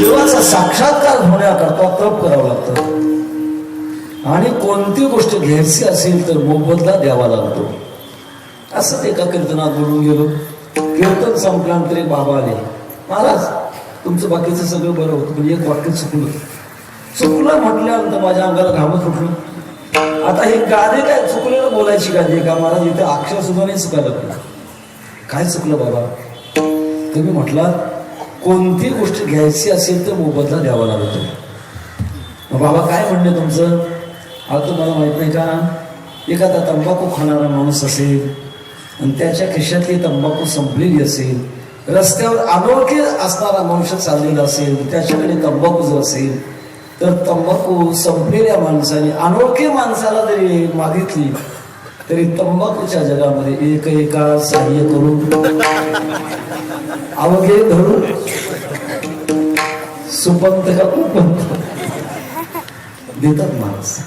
देवाचा साक्षात्कार होण्याकरता तप करावं लागतं. आणि कोणती गोष्ट घ्यायची असेल तर मोबदला द्यावा लागतो. असं एका कीर्तनात बोलून गेलो. कीर्तन संपल्यानंतर एक बाबा आले. महाराज, तुमचं बाकीचं सगळं बरं होतं, पण एक वाक्य चुकलं म्हटल्यानंतर माझ्या अंगाला घामच फुटलं. आता हे गाणे काय चुकलेलं बोलायची गाणी का महाराज? इथं अक्षर सुद्धा नाही चुकायला पाहिजे. काय चुकलं बाबा? तुम्ही म्हटलात कोणती गोष्ट घ्यायची असेल तर मोबदला द्यावा लागतो. मग बाबा काय म्हणणे तुमचं? आता तुम्हाला माहित नाही का, एखादा तंबाखू खाणारा माणूस असेल आणि त्याच्या खिशातली तंबाखू संपलेली असेल, रस्त्यावर अनोळखी असणारा मनुष्य चाललेला असेल, त्याच्याकडे तंबाखू जर असेल तर तंबाखू संपलेल्या माणसाने अनोळखी माणसाला जरी मागितली तरी तंबाखूच्या जगामध्ये एका सहाय्य करून अवघे धरून सुपंत का कुपंत देतात माणूस.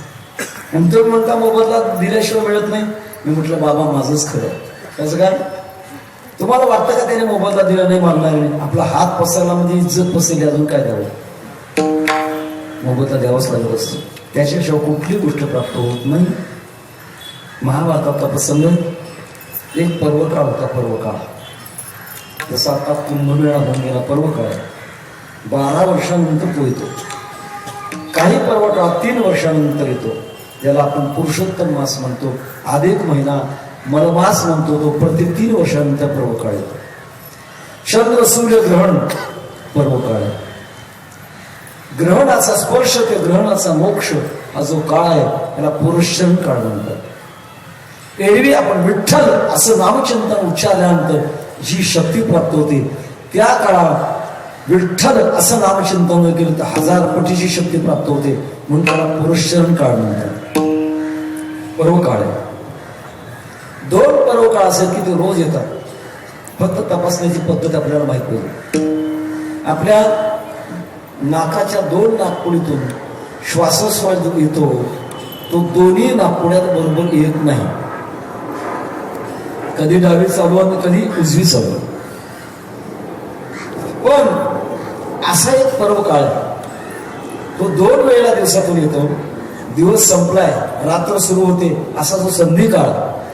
आणि तो म्हणता मोबदला दिल्याशिवाय मिळत नाही. मी म्हटलं बाबा माझंच खरं आहे. कसं काय? तुम्हाला वाटतं का त्याने मोबदला दिला नाही मागणार? आपला हात पसरला म्हणजे इज्जत पसरली, अजून काय द्यावं? मोबदला द्यावाच लागत असतो. त्याच्याशिवाय कुठली गोष्ट प्राप्त होत नाही. महाभारताचा प्रसंग, एक पर्वकाळ होता. पर्वकाळ जसा आता कुंभमेळा होऊन गेला, पर्वकाळ 12 वर्षांनंतर तो येतो. काही पर्वकाळ 3 वर्षांनंतर येतो, ज्याला आपण पुरुषोत्तम मास म्हणतो. अधिक महिना मलमास म्हणतो, तो प्रत्येक 3 वर्षानंतर पर्वकाळ येतो. चंद्र सूर्य ग्रहण पर्वकाळ आहे. ग्रहणाचा स्पर्श ते ग्रहणाचा मोक्ष हा जो काळ आहे त्याला पुरुषचरण काळ म्हणतात. एरवी आपण विठ्ठल असं नामचिंतन उच्चारल्यानंतर जी शक्ती प्राप्त होते, त्या काळात विठ्ठल असं नामचिंतन केलं तर 1000 पटीची शक्ती प्राप्त होते, म्हणून त्याला पुरुषचरण काळ म्हणतात. पर्वकाळ आहे. 2 पर्वकाळ असेल की ते रोज येतात. फक्त तपासण्याची पद्धत आपल्याला माहित पाहिजे. आपल्या नाकाच्या 2 नाकपुडीतून श्वासोश्वास जो येतो तो दोन्ही नाकपुड्यात बरोबर येत नाही. कधी डावी चालू आणि कधी उजवी चालू. पण असा एक पर्वकाळ तो 2 वेळेला दिवसातून येतो. दिवस संपलाय, रात्र सुरू होते, असा जो संधिकाळ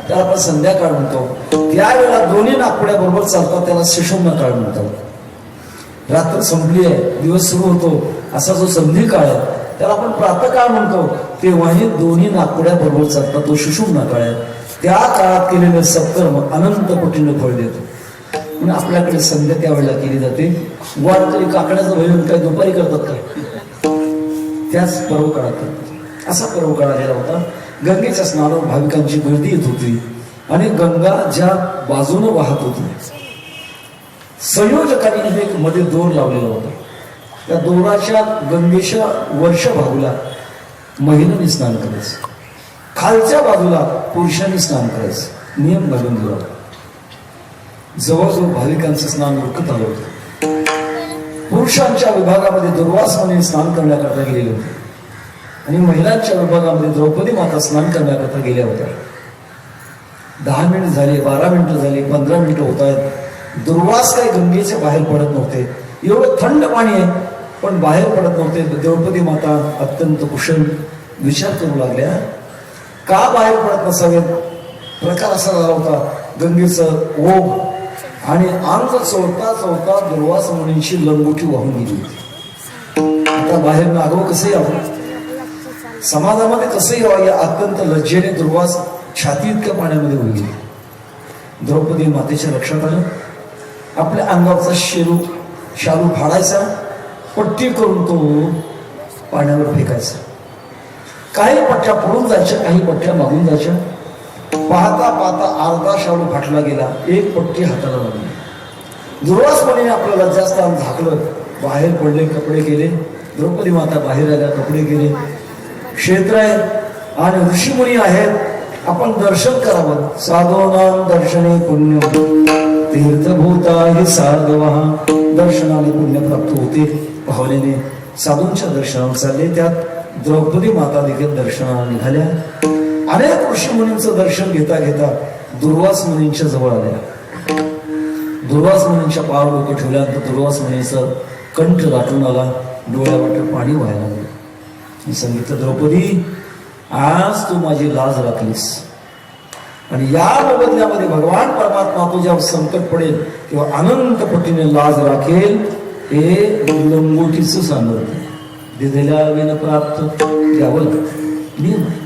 त्याला आपण संध्याकाळ म्हणतो. त्यावेळेला दोन्ही नागपुड्याबरोबर चालतात त्याला सुषुम्ना काळ म्हणतात. रात्र संपली आहे, दिवस सुरू होतो, असा जो संधी काळ आहे त्याला आपण प्रातःकाळ म्हणतो. तेव्हाही दोन्ही नागपुड्याबरोबर चालतात, तो सुषुम्ना काळ आहे. त्या काळात केलेलं सत्कर्म अनंत कोटीनं फळ देतो. म्हणून आपल्याकडे संध्या त्यावेळेला केली जाते. वारकरी काकड्याचं भजन काय दुपारी करतात काय? त्याच पर्व काळात करतात. असा पर्व काळ आलेला होता. गंगेच्या स्नानावर भाविकांची गर्दी येत होती आणि गंगा ज्या बाजूनं वाहत होती, संयोजकांनी एक मध्ये दोर लावलेला होता. त्या दोराच्या गंगेच्या वर्ष बाजूला महिलांनी स्नान करायचं, खालच्या बाजूला पुरुषांनी स्नान करायचं, नियम घालून दिला. जवळजवळ भाविकांचं स्नान रोखत आलं होतं. पुरुषांच्या विभागामध्ये दुर्वासमुनी स्नान करण्याकरता गेलेले होते आणि महिलांच्या विभागामध्ये द्रौपदी माता स्नान करण्याकरता गेल्या होत्या. 10 मिनिट झाले, 12 मिनिटं झाली, 15 मिनिटं होत आहेत. दुर्वास काही गंगेच्या बाहेर पडत नव्हते. एवढं थंड पाणी आहे पण बाहेर पडत नव्हते. द्रौपदी माता अत्यंत कुशल विचार करू लागल्या, का बाहेर पडत नसावेत? प्रकार असा झाला होता, गंगेचं ओघ आणि अंग चोळता चोळता दुर्वास मुनींची लंगोटी वाहून गेली होती. आता बाहेर नागव कसं यावं, समाजामध्ये कसं यावं, या अत्यंत लज्जेने दुर्वास छाती इतक्या पाण्यामध्ये होईल. द्रौपदी मातेच्या लक्षात आलं. आपल्या अंगावरचा शालू फाडायचा, पट्टी करून तो पाण्यावर फेकायचा. काही पट्ट्या पडून जायच्या, काही पट्ट्या मागून जायच्या. पाहता पाहता अर्धा शालू फाटला गेला, एक पट्टी हाताला लागली. दुर्वासपणे आपल्याला जास्त झाकलं, बाहेर पडले, कपडे गेले. द्रौपदी माता बाहेर आल्या, कपडे गेले. क्षेत्र आहे आणि ऋषीमुनी आहेत, आपण दर्शन करावं. साधूनां दर्शने पुण्य तीर्थभूता ही साधवा. दर्शनाने पुण्य प्राप्त होते. भावनेने साधूंच्या दर्शनावर चालले. त्यात द्रौपदी माता देखील दर्शनाला निघाल्या. अनेक ऋषी मुनींचं दर्शन घेता घेता दुर्वास मुनींच्या जवळ आल्या. दुर्वास मुनींच्या पायावर डोकं ठेवल्यानंतर दुर्वास मुनींचं कंठ गाठून आला, डोळ्यावाटे पाणी व्हायला लागलं. मी सांगितलं, द्रौपदी, आज तू माझी लाज राखलीस आणि या मोबदल्यामध्ये भगवान परमात्मा तुझ्यावर संकट पडेल किंवा अनंत पटीने लाज राखेल. हे लंगोटीचं सामर्थ्य दिलेल्या वेळेला प्राप्त द्यावं लागतं.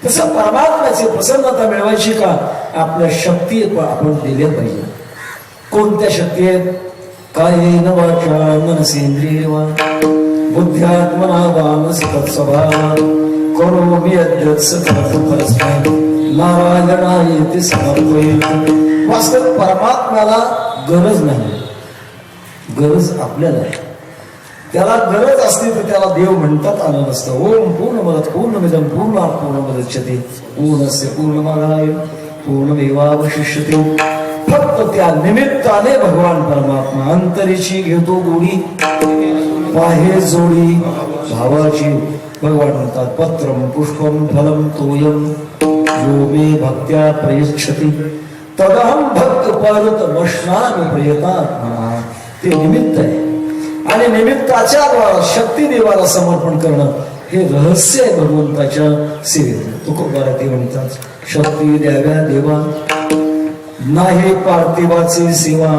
तसं परमात्म्याची प्रसन्नता मिळवायची का, आपल्या शक्ती आपण दिल्या पाहिजे. कोणत्या शक्ती आहेत? कायेन वाचा मनसेंद्रिय वा बुद्ध्यात्मना वा मनस्तत्स्वभावात् करोमि यद्यत् सकलं परस्मै नारायणायेति समर्पयेत्. वास्तविक परमात्म्याला गरज नाही, गरज आपल्याला आहे. त्याला गरज असते तर त्याला देव म्हणतात आलं नसतं. ओम पूर्णमदः पूर्णमिदं पूर्णात् पूर्णमुदच्यते पूर्णस्य पूर्णमादाय पूर्णमेवावशिष्यते. फक्त त्या निमित्ताने भगवान परमात्मा अंतरीची घेतो गोडी, पाहे जोडी भावाची. भगवान म्हणतात, पत्रम पुष्पम फलम तोयम यो मे भक्त्या प्रयच्छति तदहं भक्त परत मश्नामि प्रयतात्मना. ते निमित्त आहे आणि निमित्ताच्या द्वारा शक्ती देवाला समर्पण करणं हे रहस्य आहे भगवंताच्या सेवेत. तुकोबारा ते म्हणतात, शक्ती द्याव्या देवा नाही पार्थिवाची सेवा.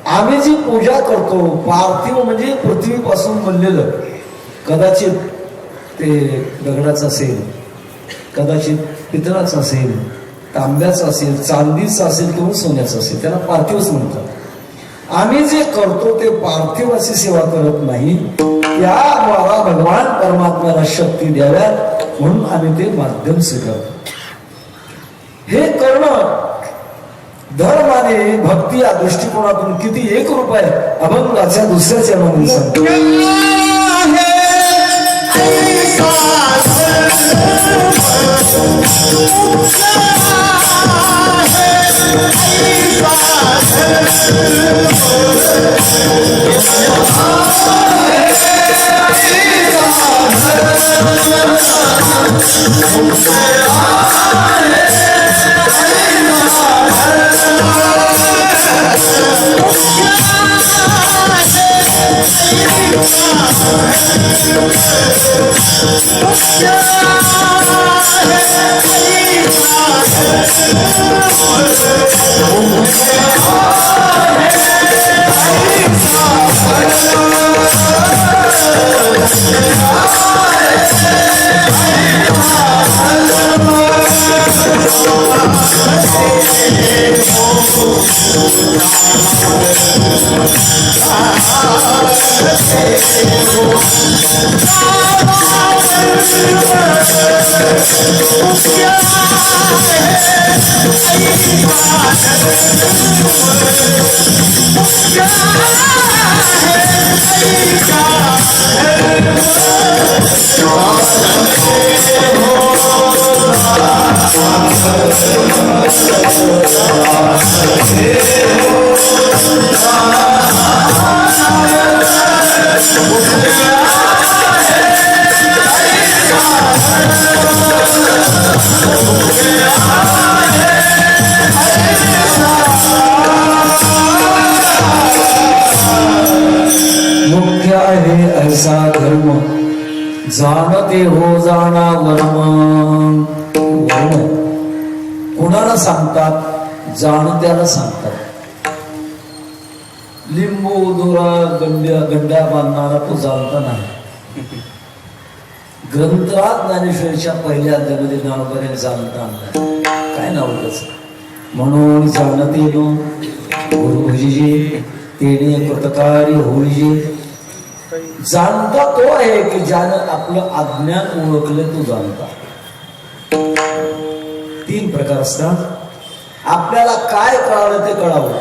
आम्ही जी पूजा करतो, पार्थिव म्हणजे पृथ्वीपासून बनलेलं, कदाचित ते दगडाचं असेल, कदाचित पितळाचं असेल, तांब्याचं असेल, चांदीचं असेल किंवा सोन्याचं असेल, त्याला पार्थिवच म्हणतात. आम्ही जे करतो ते पार्थिवाची सेवा करत नाही, त्याद्वारा भगवान परमात्म्याला शक्ती द्याव्या म्हणून आम्ही ते माध्यम स्वीकारतो. हे करणं धर्माने भक्ती या दृष्टिकोनातून किती एकरूप आहे. अभंगाच्या दुसऱ्या चरणामध्ये सांगतो, मुख्य आहे ऐसा धर्म जाणते हो जाणा वर्म. वर्म कोणाला सांगतात? जाणत्याला सांगतात. लिंबू दोरा गंड्या बांधणारा तो जाणता नाही. ग्रंथात ज्ञानेश्वरीच्या पहिल्या अध्यायामध्ये ज्ञानोबाने जाणता आणला. काय नाव त्याचं? म्हणून जाणते नो गुरु भजिजे तेने कृतकारी होईजे. जाणता तो आहे की ज्यानं आपलं अज्ञान ओळखलं तो जाणता. 3 प्रकार असतात. आपल्याला काय कळालं ते कळावं,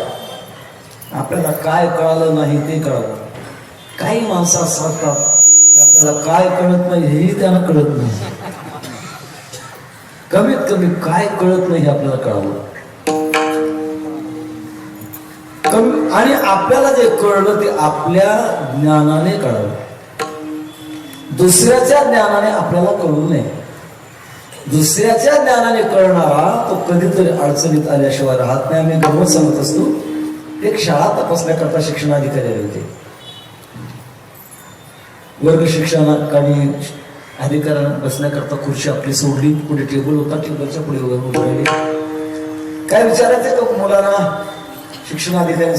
आपल्याला काय कळालं नाही ते कळावं. काही माणसं असतात आपल्याला काय कळत नाही हेही त्यांना कळत नाही. कमीत कमी काय कळत नाही हे आपल्याला कळावं. आणि आपल्याला जे कळलं ते आपल्या ज्ञानाने कळावं. दुसऱ्याच्या ज्ञानाने आपल्याला कळू नये. दुसऱ्याच्या ज्ञानाने कळणारा तो कधीतरी अडचणीत आल्याशिवाय राहत नाही. आम्ही गमत सांगत असतो. एक शाळा तपासण्याकरता शिक्षणाधिकारी आले होते. वर्ग शिक्षणाधिकारी अधिकाऱ्यांना बसण्याकरता खुर्ची आपली सोडली. पुढे टेबल होता, टेबलच्या पुढे उभे राहिले. काय विचारायचं का मुलांना? शिक्षणाधिकारी